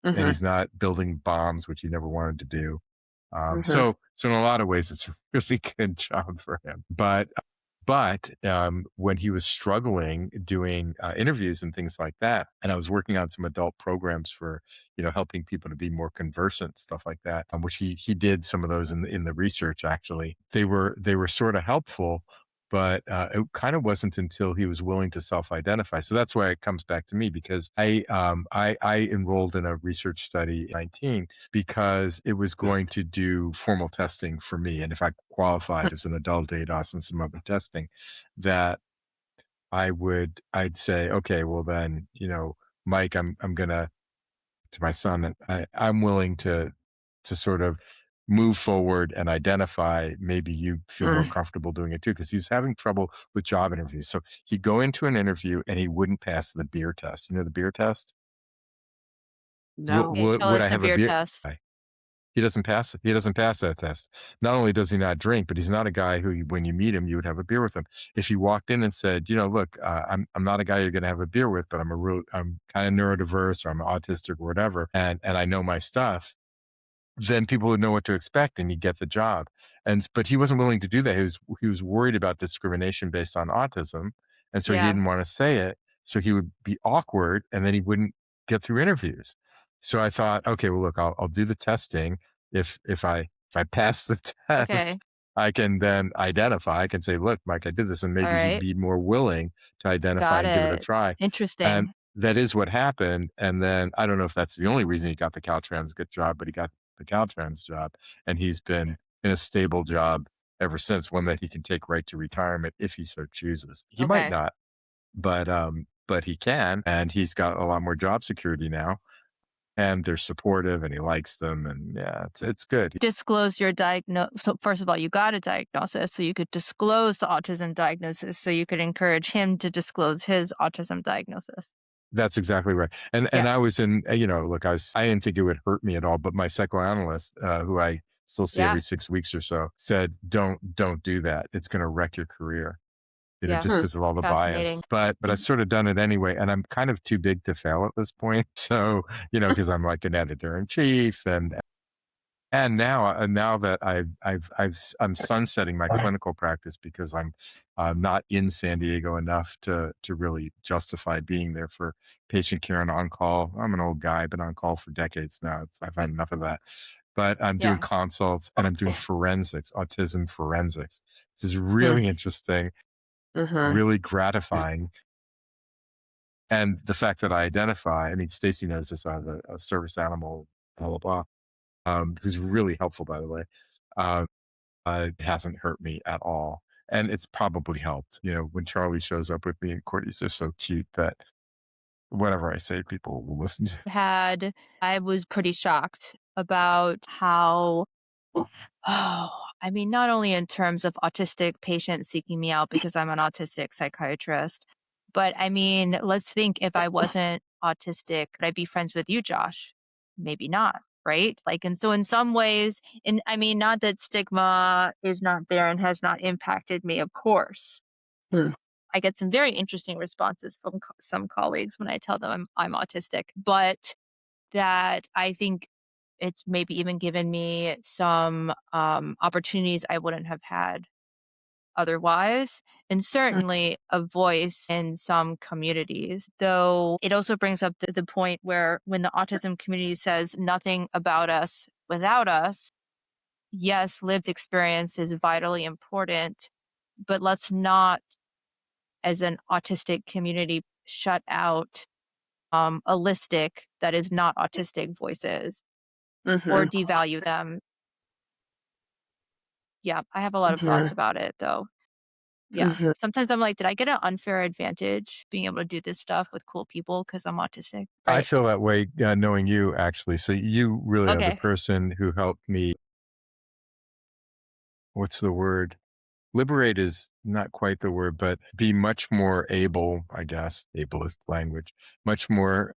And Mhm. he's not building bombs, which he never wanted to do. Mhm. So in a lot of ways, it's a really good job for him. But when he was struggling doing interviews and things like that, and I was working on some adult programs for, helping people to be more conversant, stuff like that, which he did some of those in the research. Actually, they were sort of helpful, but it kind of wasn't until he was willing to self-identify. So that's why it comes back to me, because I enrolled in a research study at 19 because it was going to do formal testing for me. And if I qualified as an adult ADOS and some other testing, that I'd say, okay, well then, Mike, I'm gonna, to my son, I'm willing to sort of move forward and identify, maybe you feel more Mm. comfortable doing it too, because he was having trouble with job interviews. So he'd go into an interview and he wouldn't pass the beer test. You know the beer test? Would, No. okay, would, tell would us I the have a beer beer? test. He doesn't pass it. He doesn't pass that test. Not only does he not drink, but he's not a guy who, when you meet him, you would have a beer with him. If you walked in and said, look, I'm not a guy you're going to have a beer with, but I'm kind of neurodiverse, or I'm autistic or whatever, and I know my stuff, then people would know what to expect and he'd get the job. But he wasn't willing to do that. He was worried about discrimination based on autism. And so he Yeah. didn't want to say it. So he would be awkward and then he wouldn't get through interviews. So I thought, okay, well, look, I'll do the testing. If I pass the test, Okay. I can then identify. I can say, look, Mike, I did this, and All maybe he'd right. be more willing to identify Got and give it a it. try. And Interesting. that is what happened. And then I don't know if that's the only reason he got the Caltrans good job, but he got the Caltrans job, and he's been in a stable job ever since, one that he can take right to retirement if he so chooses. He might Okay. not, but he can, and he's got a lot more job security now, and they're supportive, and he likes them, and yeah, it's good. Disclose your diagnosis. So first of all, you got a diagnosis, so you could disclose the autism diagnosis, so you could encourage him to disclose his autism diagnosis. That's exactly right. And I Yes. was in, look, I didn't think it would hurt me at all, but my psychoanalyst, who I still see Yeah. every 6 weeks or so, said, don't do that. It's going to wreck your career, Yeah. just because of all the Fascinating. bias. But I've sort of done it anyway, and I'm kind of too big to fail at this point. So, because I'm like an editor in chief, and now that I'm sunsetting my clinical practice because I'm not in San Diego enough to really justify being there for patient care and on call. I'm an old guy, been on call for decades now. I've had enough of that. But I'm doing Yeah. consults and I'm doing forensics, autism forensics. This is Hmm. really interesting, Hmm. really gratifying. And the fact that I identify, I mean, Stacy knows this, I have a service animal, blah, blah, blah. Who's really helpful, by the way. Um, it hasn't hurt me at all. And it's probably helped. When Charlie shows up with me in court, he's just so cute that whatever I say, people will listen to. I was pretty shocked about how, oh, I mean, not only in terms of autistic patients seeking me out because I'm an autistic psychiatrist, but I mean, let's think if I wasn't autistic, could I be friends with you, Josh? Maybe not, right? Like, and so in some ways, and I mean, not that stigma is not there and has not impacted me, of course. Hmm. I get some very interesting responses from some colleagues when I tell them I'm autistic, but that I think it's maybe even given me some opportunities I wouldn't have had otherwise, and certainly a voice in some communities. Though it also brings up the point where when the autism community says nothing about us without us, yes, lived experience is vitally important, but let's not, as an autistic community, shut out holistic that is not autistic voices or Hmm. devalue them. Yeah, I have a lot of thoughts Hmm. about it though. Yeah. Hmm. Sometimes I'm like, did I get an unfair advantage being able to do this stuff with cool people because I'm autistic? I Right. feel that way knowing you, actually. So you really are the Okay. person who helped me. What's the word? Liberate is not quite the word, but be much more able, I guess, ableist language, much more.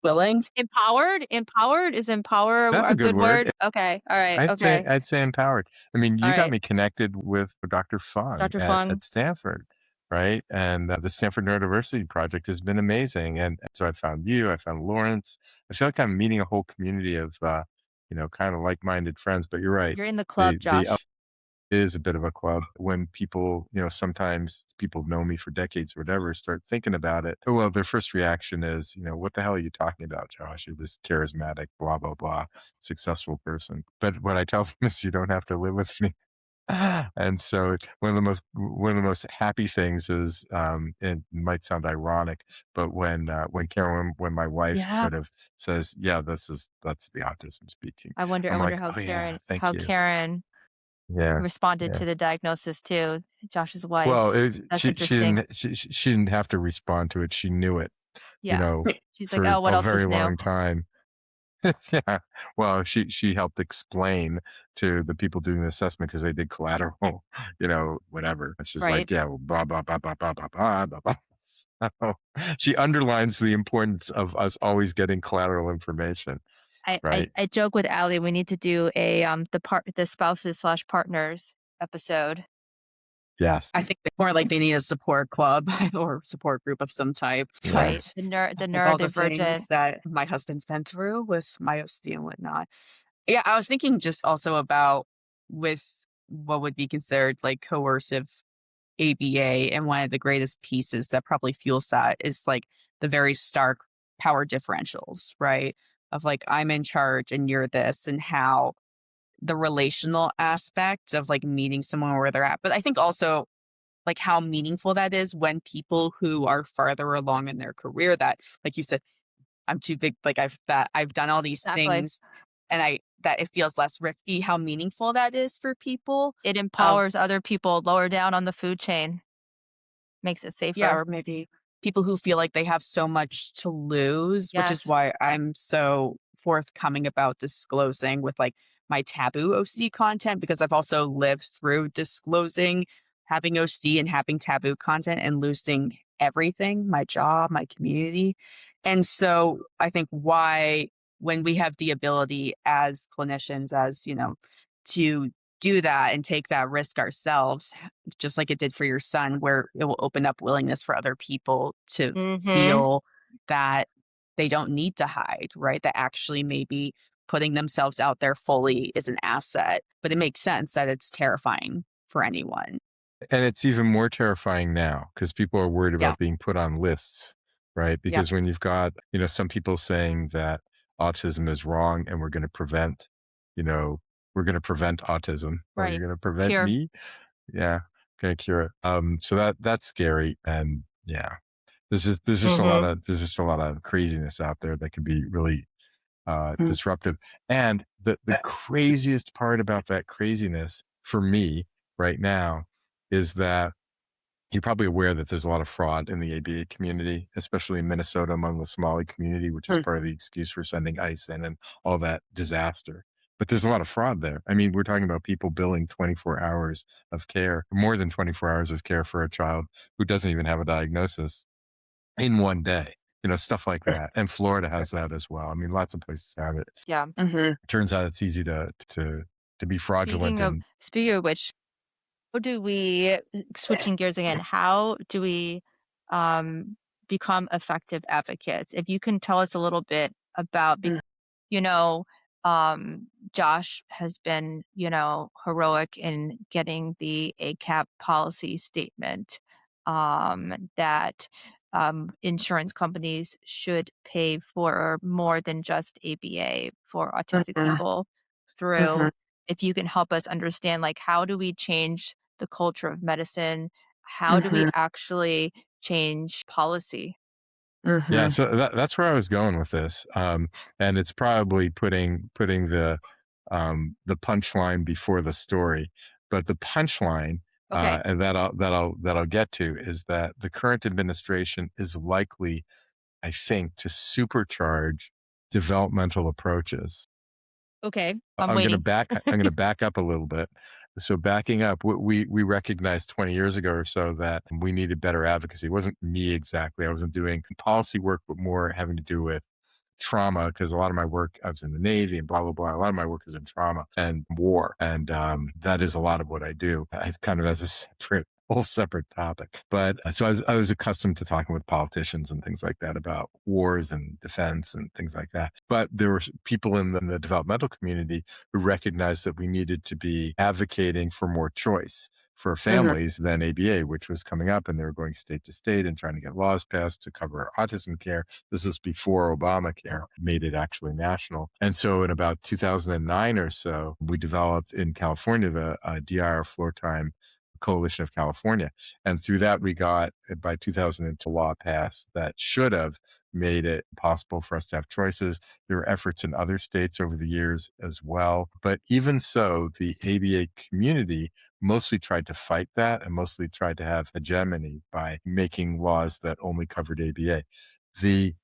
Willing? Empowered? Empowered? Is empower That's a a good good word. word? Okay. All right. I'd say Okay. I'd say empowered. I mean, All you got right. me connected with Dr. Fung Dr. at Fung. Stanford, right? And the Stanford Neurodiversity Project has been amazing. And so I found you, I found Lawrence. I feel like I'm meeting a whole community of, kind of like-minded friends. But you're right. You're in the club, The Josh. is a bit of a club when people, sometimes people know me for decades or whatever, start thinking about it. Oh, well, their first reaction is, what the hell are you talking about, Josh? You're this charismatic, blah, blah, blah, successful person. But what I tell them is you don't have to live with me. And so one of the most happy things is, it might sound ironic, but when my wife Yeah. sort of says, yeah, that's the autism speaking. I I'm wonder like, oh yeah, thank How you. Karen Yeah. responded Yeah. to the diagnosis too, Josh's Well, wife. That's she interesting. she didn't have to respond to it. She knew it, you Yeah. know, She's like, for "Oh, what a else is very new?" long time. Yeah. Well, she helped explain to the people doing the assessment because they did collateral, whatever. And she's Right. like, yeah, well, blah, blah, blah, blah, blah, blah, blah, blah, blah. So she underlines the importance of us always getting collateral information, right? I joke with Allie, we need to do a the spouses/partners episode. Yes. I think more like they need a support club or support group of some type. Right. But The like all the neurodivergent. things that my husband's been through with my OC and whatnot. Yeah, I was thinking just also about with what would be considered like coercive ABA, and one of the greatest pieces that probably fuels that is like the very stark power differentials, right? Of like, I'm in charge and you're this, and how the relational aspect of like meeting someone where they're at. But I think also like how meaningful that is when people who are farther along in their career that, like you said, I'm too big, like I've done all these Exactly. things and that it feels less risky, how meaningful that is for people It of, empowers other people lower down on the food chain, makes it yeah, safer. or maybe people who feel like they have so much to lose, which is Yes. why I'm so forthcoming about disclosing with like my taboo OC content, because I've also lived through disclosing having OC and having taboo content and losing everything, my job, my community. And so I think why when we have the ability as clinicians, as, to do that and take that risk ourselves, just like it did for your son, where it will open up willingness for other people to Mm-hmm. feel that they don't need to hide, right? That actually maybe putting themselves out there fully is an asset, but it makes sense that it's terrifying for anyone. And it's even more terrifying now because people are worried Yeah. about being put on lists, right? Yeah. Because when you've got, some people saying that autism is wrong and you know, we're going to prevent autism or you're Right. going to prevent Cure. me. Yeah. Going to cure it. So that's scary. And yeah, Mm-hmm. there's just a lot of craziness out there that can be really Mm. disruptive. And the craziest part about that craziness for me right now is that you're probably aware that there's a lot of fraud in the ABA community, especially in Minnesota among the Somali community, which is Mm. part of the excuse for sending ICE in and all that disaster. But there's a lot of fraud there. I mean, we're talking about people billing 24 hours of care, more than 24 hours of care for a child who doesn't even have a diagnosis in one day, stuff like that. And Florida has that as well. I mean, lots of places have it. Yeah. Mhm. It turns out it's easy to be fraudulent and Speaking of which, how do we, switching gears again, how do we um, become effective advocates? If you can tell us a little bit about, Mm. you know, Josh has been, heroic in getting the ACAP policy statement that insurance companies should pay for more than just ABA for autistic Mhm. people through. Mhm. If you can help us understand, like, how do we change the culture of medicine? How do we Mhm. actually change policy? yeah, Mhm. so that's where I was going with this. And it's probably putting the punchline before the story. But the punchline, Okay. and that'll get to is that the current administration is likely, I think, to supercharge developmental approaches. Okay. I'm I'm waiting. gonna back up a little bit. So backing up, we recognized 20 years ago or so that we needed better advocacy. It wasn't me exactly. I wasn't doing policy work, but more having to do with trauma because a lot of my work, I was in the Navy and blah, blah, blah. A lot of my work is in trauma and war. And that is a lot of what I do. I kind of as a whole separate topic. But so I was accustomed to talking with politicians and things like that about wars and defense and things like that. But there were people in the developmental community who recognized that we needed to be advocating for more choice for Mhm. families than ABA, which was coming up, and they were going state to state and trying to get laws passed to cover autism care. This is before Obamacare made it actually national. And so in about 2009 or so, we developed in California the DIR Floor Time Coalition of California. And through that, we got by 2002 law passed that should have made it possible for us to have choices. There were efforts in other states over the years as well. But even so, the ABA community mostly tried to fight that and mostly tried to have hegemony by making laws that only covered ABA. The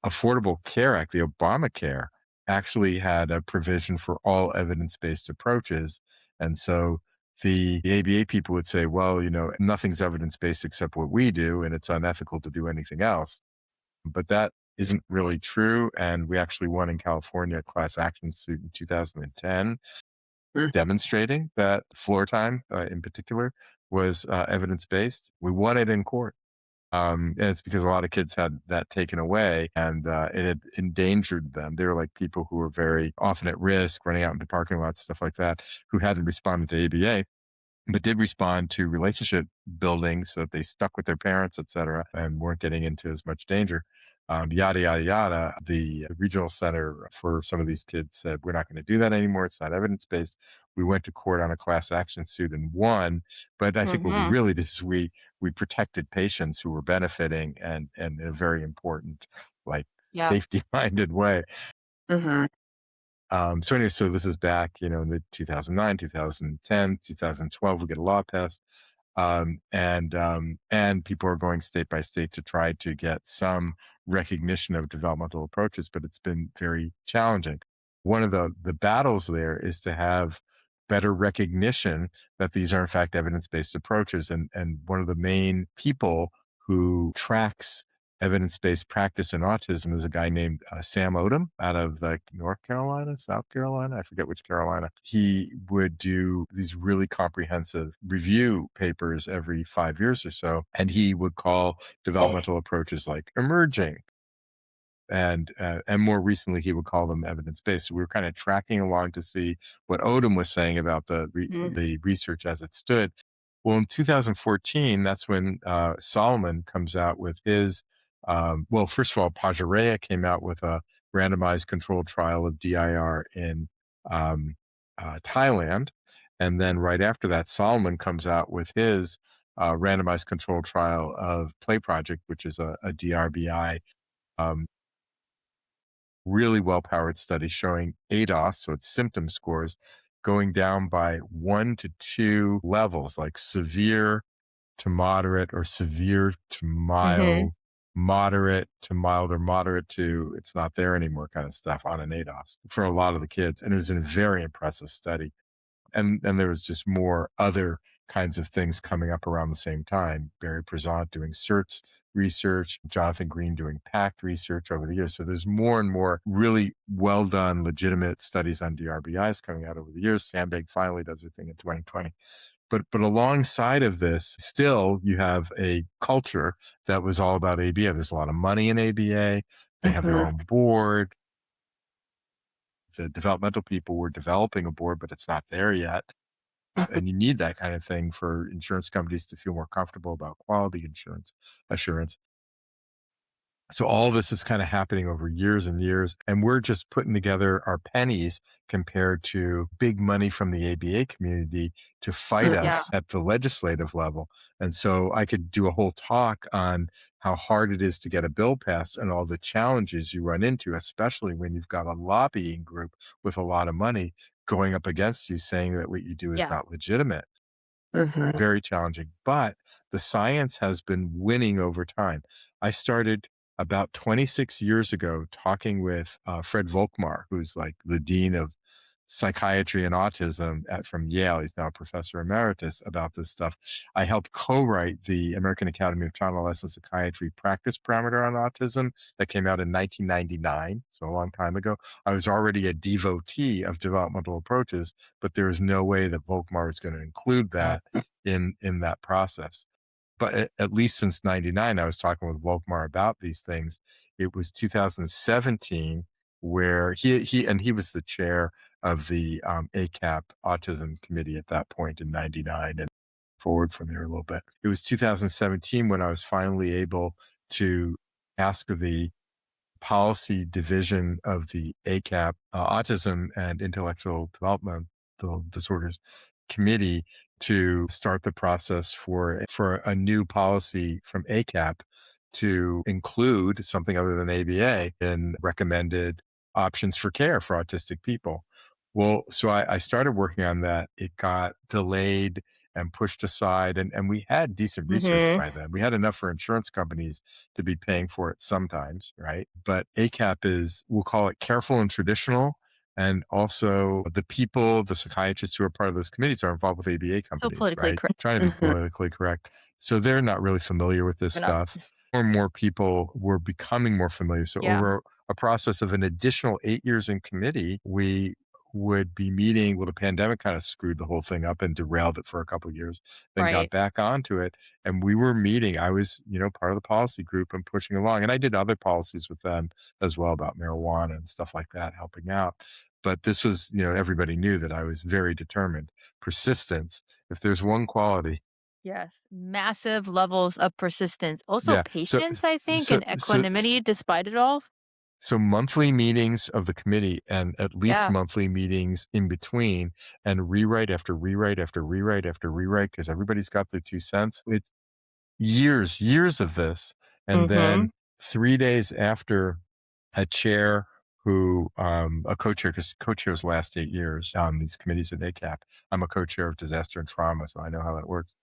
Affordable Care Act, the Obamacare, actually had a provision for all evidence-based approaches. And so the ABA people would say, well, nothing's evidence-based except what we do, and it's unethical to do anything else. But that isn't really true. And we actually won in California a class action suit in 2010 Mm. demonstrating that floor time in particular was evidence-based. We won it in court. And it's because a lot of kids had that taken away and it had endangered them. They were like people who were very often at risk, running out into parking lots, stuff like that, who hadn't responded to ABA but did respond to relationship building so that they stuck with their parents, et cetera, and weren't getting into as much danger. Yada, yada, yada. The regional center for some of these kids said, we're not going to do that anymore. It's not evidence based. We went to court on a class action suit and won. But I think what we Hmm. really did is we protected patients who were benefiting and in a very important, like Yeah. safety minded way. Mhm. So anyway, so this is back, in the 2009, 2010, 2012, we get a law passed. And people are going state by state to try to get some recognition of developmental approaches, but it's been very challenging. One of the battles there is to have better recognition that these are in fact evidence-based approaches. And one of the main people who tracks evidence-based practice in autism is a guy named Sam Odom out of North Carolina, South Carolina. I forget which Carolina. He would do these really comprehensive review papers every 5 years or so, and he would call developmental approaches like emerging. And more recently, he would call them evidence-based. So we were kind of tracking along to see what Odom was saying about the research as it stood. Well, in 2014, that's when Solomon comes out with his. Well, first of all, Pajareya came out with a randomized controlled trial of DIR in Thailand, and then right after that, Solomon comes out with his randomized controlled trial of Play Project, which is a DRBI. Um, Really well-powered study showing ADOS, so it's symptom scores, going down by 1 to 2 levels, like severe to moderate or severe to mild, moderate to mild or moderate to it's not there anymore kind of stuff on an ADOS for a lot of the kids. And it was a very impressive study. And there was just more other kinds of things coming up around the same time. Barry Prezant doing CERTS research, Jonathan Green doing PACT research over the years. So there's more and more really well done, legitimate studies on DRBIs coming out over the years. Sandbag finally does their thing in 2020. But alongside of this, still you have a culture that was all about ABA. There's a lot of money in ABA. They have their own board. The developmental people were developing a board, but it's not there yet. And you need that kind of thing for insurance companies to feel more comfortable about quality insurance assurance. So all this is kind of happening over years and years, and we're just putting together our pennies compared to big money from the ABA community to fight us at the legislative level. And so I could do a whole talk on how hard it is to get a bill passed and all the challenges you run into, especially when you've got a lobbying group with a lot of money going up against you saying that what you do is not legitimate. Very challenging, but the science has been winning over time. I started about 26 years ago talking with Fred Volkmar, who's like the dean of psychiatry and autism from Yale. He's now a professor emeritus about this stuff. I helped co-write the American Academy of Child and Adolescent Psychiatry practice parameter on autism that came out in 1999, so a long time ago. I was already a devotee of developmental approaches, but there is no way that Volkmar is going to include that in that process. But at least since 99, I was talking with Volkmar about these things. It was 2017 where he was the chair of the ACAP Autism Committee at that point in 99 and forward from there a little bit. It was 2017 when I was finally able to ask the policy division of the ACAP Autism and Intellectual Developmental Disorders Committee to start the process for a new policy from ACAP to include something other than ABA in recommended options for care for autistic people. Well, so I started working on that. It got delayed and pushed aside, and we had decent research by then. We had enough for insurance companies to be paying for it sometimes, right? But ACAP is, we'll call it careful and traditional. And also the people, the psychiatrists who are part of those committees are involved with ABA companies, politically right? correct. Trying to be politically correct. So they're not really familiar with this stuff. More and more people were becoming more familiar. So over a process of an additional 8 years in committee, we would be meeting. Well, the pandemic kind of screwed the whole thing up and derailed it for a couple of years, then got back onto it. And we were meeting. I was, part of the policy group and pushing along. And I did other policies with them as well about marijuana and stuff like that, helping out. But this was, everybody knew that I was very determined. Persistence. If there's one quality. Yes. Massive levels of persistence. Also Yeah. patience, I think, and equanimity despite it all. So monthly meetings of the committee and at least monthly meetings in between and rewrite after rewrite after rewrite after rewrite because everybody's got their 2 cents. It's years of this. And then 3 days after a chair who, a co-chair, because co-chairs last 8 years on these committees at ACAP. I'm a co-chair of disaster and trauma, so I know how that works.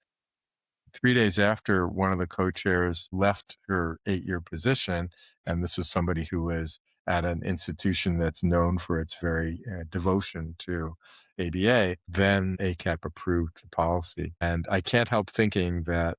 3 days after one of the co-chairs left her 8-year position, and this was somebody who was at an institution that's known for its very devotion to ABA, then ACAP approved the policy. And I can't help thinking that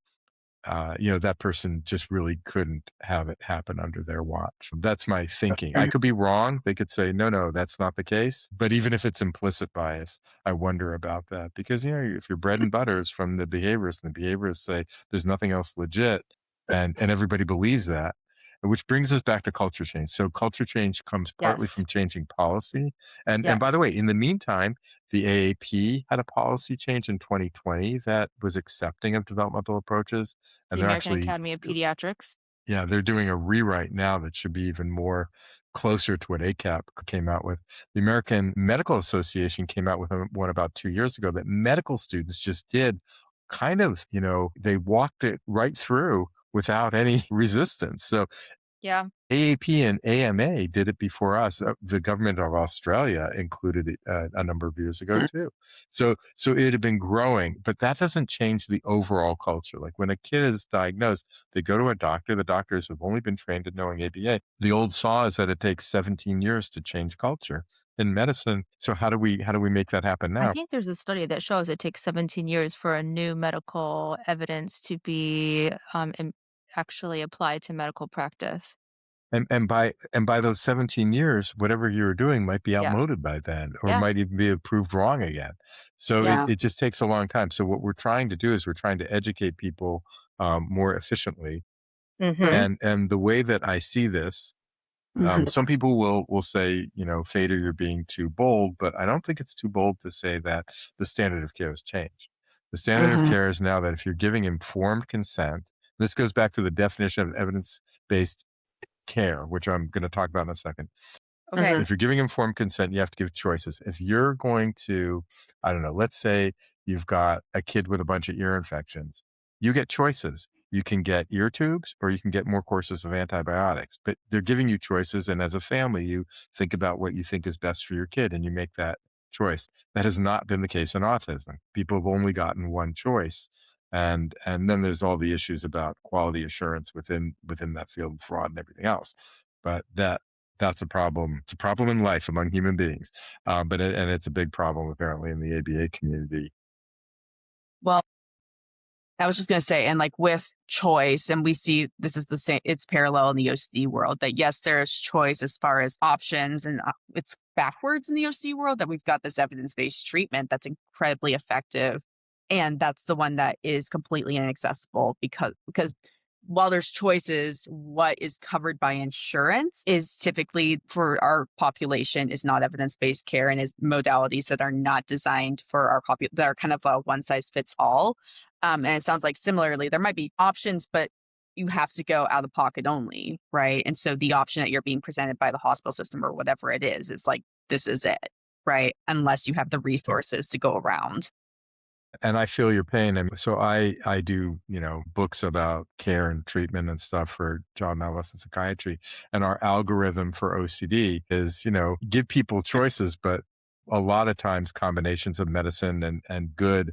that person just really couldn't have it happen under their watch. That's my thinking. I could be wrong. They could say, no, no, that's not the case. But even if it's implicit bias, I wonder about that because, if your bread and butter is from the behaviorists and the behaviorists say there's nothing else legit and everybody believes that, which brings us back to culture change. So culture change comes partly Yes. from changing policy. And by Yes. the way, in the meantime, the AAP had a policy change in 2020 that was accepting of developmental approaches. The And they're American actually, Academy of Pediatrics. yeah, they're doing a rewrite now that should be even more closer to what ACAP came out with. The American Medical Association came out with one about 2 years ago that medical students just did kind of, they walked it right through without any resistance. So Yeah. AAP and AMA did it before us. The government of Australia included it a number of years ago too. So it had been growing, but that doesn't change the overall culture. Like when a kid is diagnosed, they go to a doctor. The doctors have only been trained in knowing ABA. The old saw is that it takes 17 years to change culture in medicine. So how do we make that happen I now? think there's a study that shows it takes 17 years for a new medical evidence to be actually applied to medical practice. And by those 17 years, whatever you were doing might be Yeah. outmoded by then, or Yeah. might even be proved wrong again. So it, Yeah. it just takes a long time. So what we're trying to do is we're trying to educate people more efficiently. Mm-hmm. And the way that I see this, some people will say, Fader, you're being too bold, but I don't think it's too bold to say that the standard of care has changed. The standard of care is now that if you're giving informed consent, this goes back to the definition of evidence-based care, which I'm going to talk about in a second. Okay. If you're giving informed consent, you have to give choices. If you're going to, I don't know, let's say you've got a kid with a bunch of ear infections, you get choices. You can get ear tubes or you can get more courses of antibiotics, but they're giving you choices. And as a family, you think about what you think is best for your kid and you make that choice. That has not been the case in autism. People have only gotten one choice. And then there's all the issues about quality assurance within that field of fraud and everything else. But that's a problem. It's a problem in life among human beings. And it's a big problem apparently in the ABA community. Well, I was just going to say, and like with choice, and we see this is the same, it's parallel in the OCD world that yes, there's choice as far as options, and it's backwards in the OCD world that we've got this evidence based treatment that's incredibly effective. And that's the one that is completely inaccessible because while there's choices, what is covered by insurance is typically for our population is not evidence-based care and is modalities that are not designed for our that are kind of a one size fits all. And it sounds like similarly, there might be options, but you have to go out of pocket only, right? And so the option that you're being presented by the hospital system or whatever it is like, this is it, right? Unless you have the resources to go around. And I feel your pain. And so I do, books about care and treatment and stuff for child and adolescent psychiatry. And our algorithm for OCD is, give people choices, but a lot of times combinations of medicine and good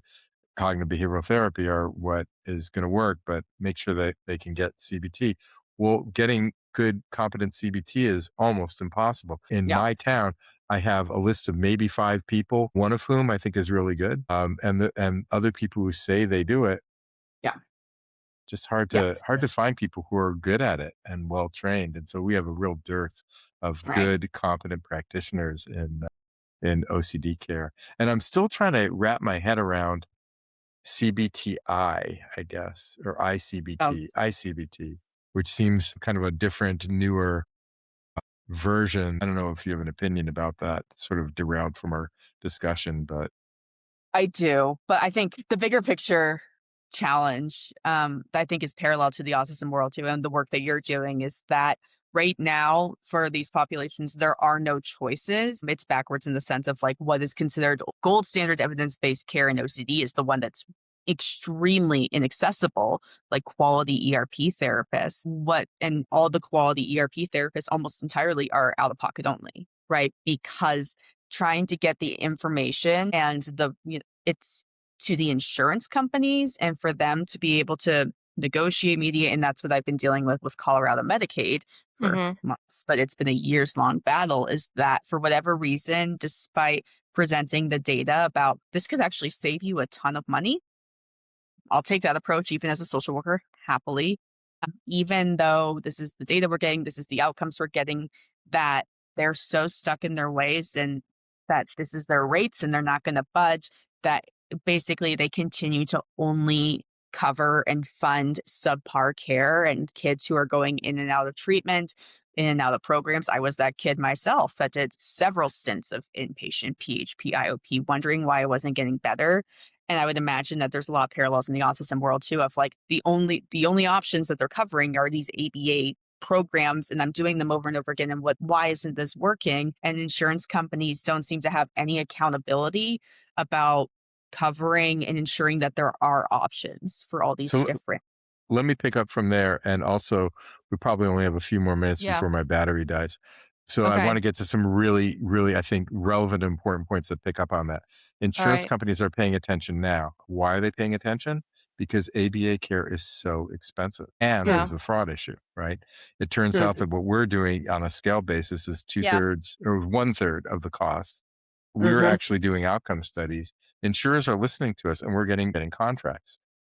cognitive behavioral therapy are what is going to work, but make sure that they can get CBT. Well, getting good, competent CBT is almost impossible. In Yeah. my town, I have a list of maybe 5 people, one of whom I think is really good, and other people who say they do it. Yeah. Just hard Yeah. to find people who are good at it and well trained, and so we have a real dearth of Right. good, competent practitioners in OCD care. And I'm still trying to wrap my head around CBTI, I guess, or Um, ICBT, which seems kind of a different, newer version. I don't know if you have an opinion about that. It's sort of derailed from our discussion, but I do, but I think the bigger picture challenge that I think is parallel to the autism world too, and the work that you're doing is that right now for these populations, there are no choices. It's backwards in the sense of like what is considered gold standard evidence-based care in OCD is the one that's extremely inaccessible, like quality ERP therapists. And all the quality ERP therapists almost entirely are out of pocket only, right? Because trying to get the information and it's to the insurance companies and for them to be able to negotiate, mediate, and that's what I've been dealing with Colorado Medicaid for Mm-hmm. months, but it's been a years long battle is that for whatever reason, despite presenting the data about this could actually save you a ton of money, I'll take that approach even as a social worker. happily, even though this is the data we're getting, this is the outcomes we're getting, that they're so stuck in their ways and that this is their rates and they're not going to budge, that basically they continue to only cover and fund subpar care and kids who are going in and out of treatment, in and out of programs. I was that kid myself that did several stints of inpatient PHP, IOP, wondering why I wasn't getting better. And I would imagine that there's a lot of parallels in the autism world too, of like the only options that they're covering are these ABA programs, and I'm doing them over and over again. And why isn't this working? And insurance companies don't seem to have any accountability about covering and ensuring that there are options for all these So different. let me pick up from there. And also, we probably only have a few more minutes Yeah. before my battery dies. So I Okay. want to get to some really, really, I think, relevant, important points that pick up on that. All Insurance right. companies are paying attention now. Why are they paying attention? Because ABA care is so expensive. And Yeah. there's the fraud issue, right? It turns out that what we're doing on a scale basis is Yeah. 2/3 or 1/3 of the cost. We're actually doing outcome studies. Insurers are listening to us and we're getting contracts,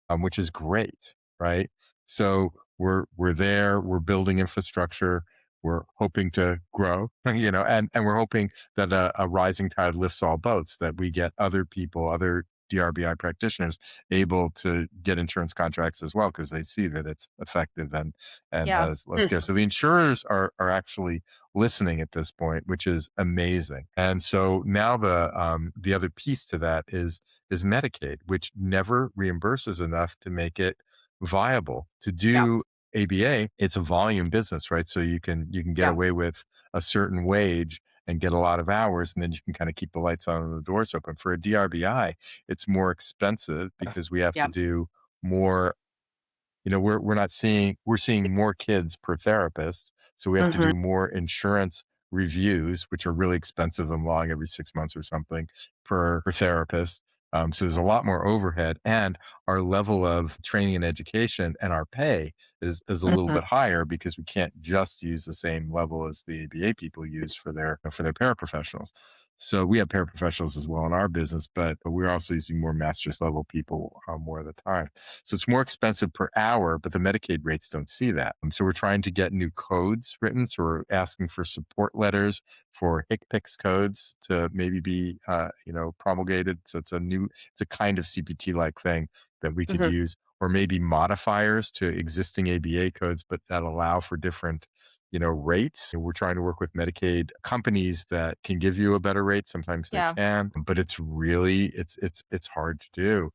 which is great, right? So we're there, we're building infrastructure, we're hoping to grow, and we're hoping that a rising tide lifts all boats, that we get other people, other DRBI practitioners able to get insurance contracts as well, because they see that it's effective and Yeah. has less care. So the insurers are actually listening at this point, which is amazing. And so now the other piece to that is Medicaid, which never reimburses enough to make it viable to Yeah. do ABA. It's a volume business, right? So you can get Yeah. away with a certain wage and get a lot of hours, and then you can kind of keep the lights on and the doors open. For a DRBI, it's more expensive because we have to Yeah. do more. We're seeing more kids per therapist. So we have to do more insurance reviews, which are really expensive and long, every 6 months or something per therapist. So there's a lot more overhead, and our level of training and education and our pay is a little bit higher because we can't just use the same level as the ABA people use for their paraprofessionals. So we have paraprofessionals as well in our business, but we're also using more master's level people more of the time. So it's more expensive per hour, but the Medicaid rates don't see that. So we're trying to get new codes written. So we're asking for support letters for HCPCS codes to maybe be, promulgated. So it's a kind of CPT-like thing that we could use, or maybe modifiers to existing ABA codes, but that allow for different rates. We're trying to work with Medicaid companies that can give you a better rate. Sometimes they Yeah. can, but it's really, it's hard to do.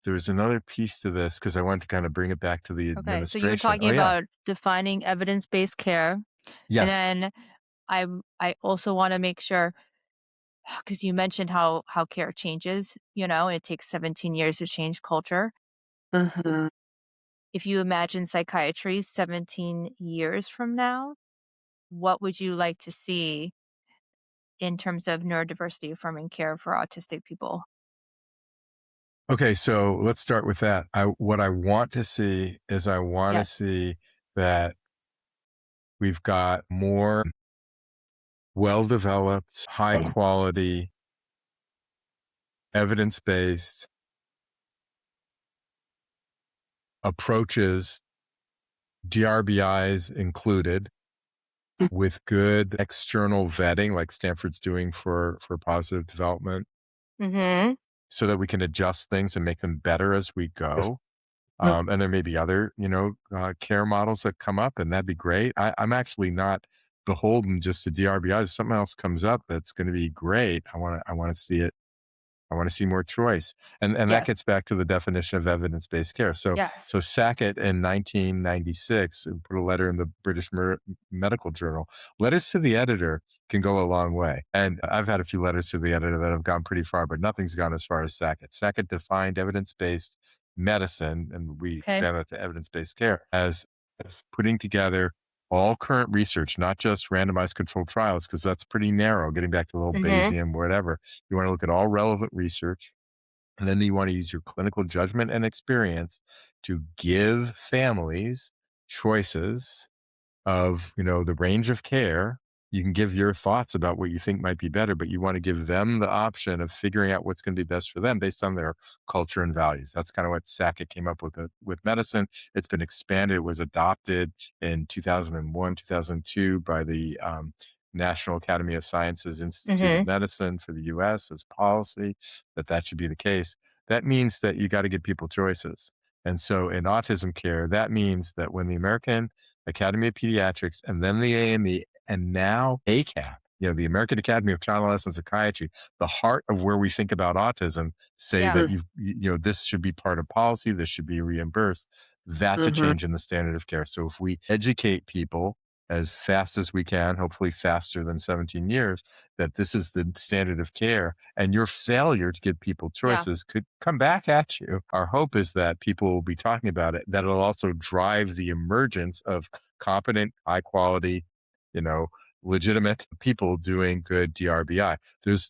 There's another piece to this because I wanted to kind of bring it back to the Okay. So you were administration. talking Oh yeah. about defining evidence-based care. And Yes. then I also want to make sure, because you mentioned how care changes, it takes 17 years to change culture. If you imagine psychiatry 17 years from now, what would you like to see in terms of neurodiversity affirming care for autistic people? Okay. So let's start with that. What I want to see is I want to Yes. see that we've got more well-developed, high quality, evidence-based approaches, DRBIs included, with good external vetting like Stanford's doing for positive development, Mm-hmm. so that we can adjust things and make them better as we go. And there may be other, care models that come up, and that'd be great. I'm actually not beholden just to DRBIs. If something else comes up that's going to be great, I want to see it. I want to see more choice. And that Yes. gets back to the definition of evidence-based care. So Yes. Sackett in 1996 put a letter in the British Medical Journal. Letters to the editor can go a long way. And I've had a few letters to the editor that have gone pretty far, but nothing's gone as far as Sackett. Sackett defined evidence-based medicine, and we Okay. expand that to evidence-based care, as putting together all current research, not just randomized controlled trials, because that's pretty narrow, getting back to the little Mm-hmm. Bayesian, whatever. You want to look at all relevant research, and then you want to use your clinical judgment and experience to give families choices of, the range of care You can give your thoughts about what you think might be better, but you want to give them the option of figuring out what's going to be best for them based on their culture and values. That's kind of what Sackett came up with medicine. It's been expanded. It was adopted in 2001, 2002 by the National Academy of Sciences Institute of Mm-hmm. Medicine for the US as policy, that should be the case. That means that you got to give people choices. And so in autism care, that means that when the American Academy of Pediatrics and then the AME and now ACAP, the American Academy of Child and Adolescent Psychiatry, the heart of where we think about autism, say Yeah. that this should be part of policy, this should be reimbursed. That's a change in the standard of care. So if we educate people as fast as we can, hopefully faster than 17 years, that this is the standard of care, and your failure to give people choices could come back at you. Our hope is that people will be talking about it, that it'll also drive the emergence of competent, high quality, legitimate people doing good DRBI.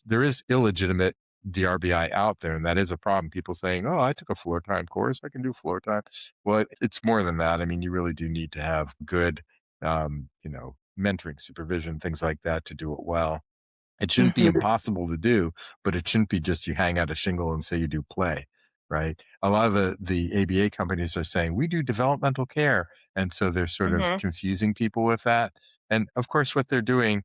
There is illegitimate DRBI out there, and that is a problem. People saying, "Oh, I took a floor time course, I can do floor time." Well, it's more than that. I mean, you really do need to have good mentoring, supervision, things like that to do it well. It shouldn't be impossible to do, but it shouldn't be just you hang out a shingle and say you do play, right? A lot of the ABA companies are saying we do developmental care. And so they're sort of Mm-hmm. confusing people with that. And of course, what they're doing,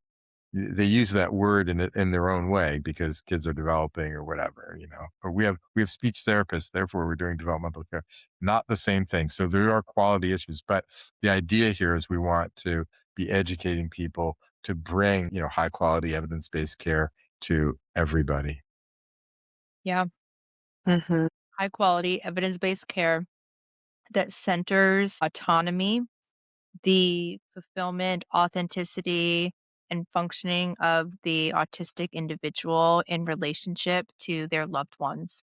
they use that word in their own way because kids are developing or whatever, or we have speech therapists, therefore we're doing developmental care. Not the same thing. So there are quality issues, but the idea here is we want to be educating people to bring, high quality evidence-based care to everybody. Yeah. High quality, evidence-based care that centers autonomy, the fulfillment, authenticity, and functioning of the autistic individual in relationship to their loved ones.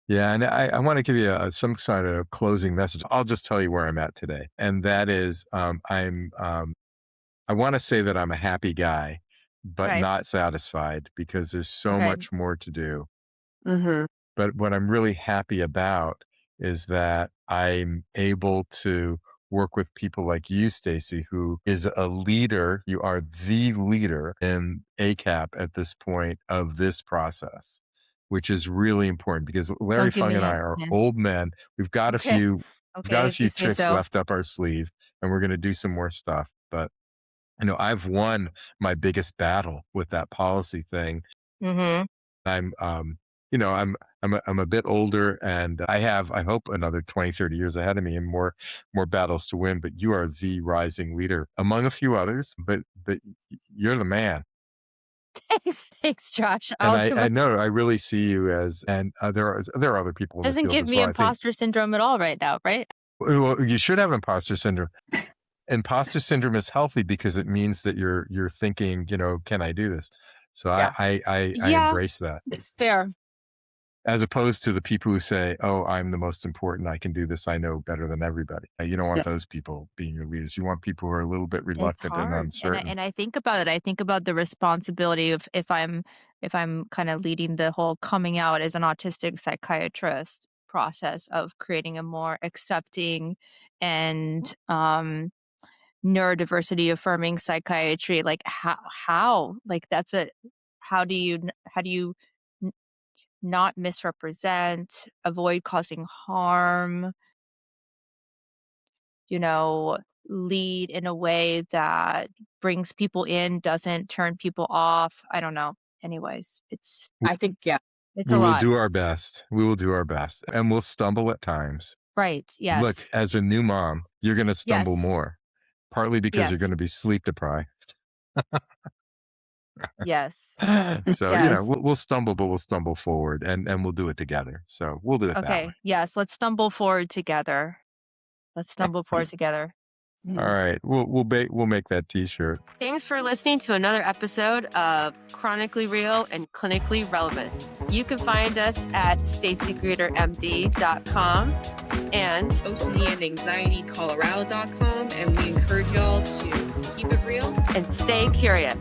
Yeah, and I want to give you some sort of closing message. I'll just tell you where I'm at today, and that is I want to say that I'm a happy guy, but Okay. not satisfied because there's so Okay. much more to do. But what I'm really happy about is that I'm able to work with people like you, Stacy, who is a leader. You are the leader in ACAP at this point of this process, which is really important because Larry Don't give Fung me and I a are yeah. old men. We've got a Okay. few, we've got Okay, a if you few say tricks so. left up our sleeve, and we're going to do some more stuff. But I've won my biggest battle with that policy thing. Mhm. I'm, I'm a bit older, and I hope, another 20, 30 years ahead of me and more battles to win. But you are the rising leader among a few others, but you're the man. Thanks, Josh. And I'll do I my know I really see you as, and there are other people in the doesn't field give as me well. I think, imposter syndrome at all right now, right? well, you should have imposter syndrome. Imposter syndrome is healthy because it means that you're thinking, can I do this? So Yeah. I Yeah, embrace that, fair. as opposed to the people who say, "Oh, I'm the most important. I can do this. I know better than everybody." You don't want those people being your leaders. You want people who are a little bit It's reluctant and hard. And I uncertain. and I think about it. I think about the responsibility of if I'm kind of leading the whole coming out as an autistic psychiatrist process of creating a more accepting and neurodiversity affirming psychiatry. Like how like that's a how do you n- not misrepresent, avoid causing harm, you know, lead in a way that brings people in, doesn't turn people off. I don't know. Anyways, I think, yeah. it's We a will lot. do our best. We will do our best, and we'll stumble at times. Right. Look, Yes. as a new mom, you're going to stumble Yes. more, partly because you're Yes. going to be sleep deprived. Yes. So, Yes. we'll stumble, but we'll stumble forward, and we'll do it together. So we'll do it that way. Okay. Yes. Let's stumble forward together. Let's stumble forward together. All right. We'll make that T-shirt. Thanks for listening to another episode of Chronically Real and Clinically Relevant. You can find us at stacygreetermd.com and OCDandanxietycolorado.com, and we encourage y'all to keep it real stay curious.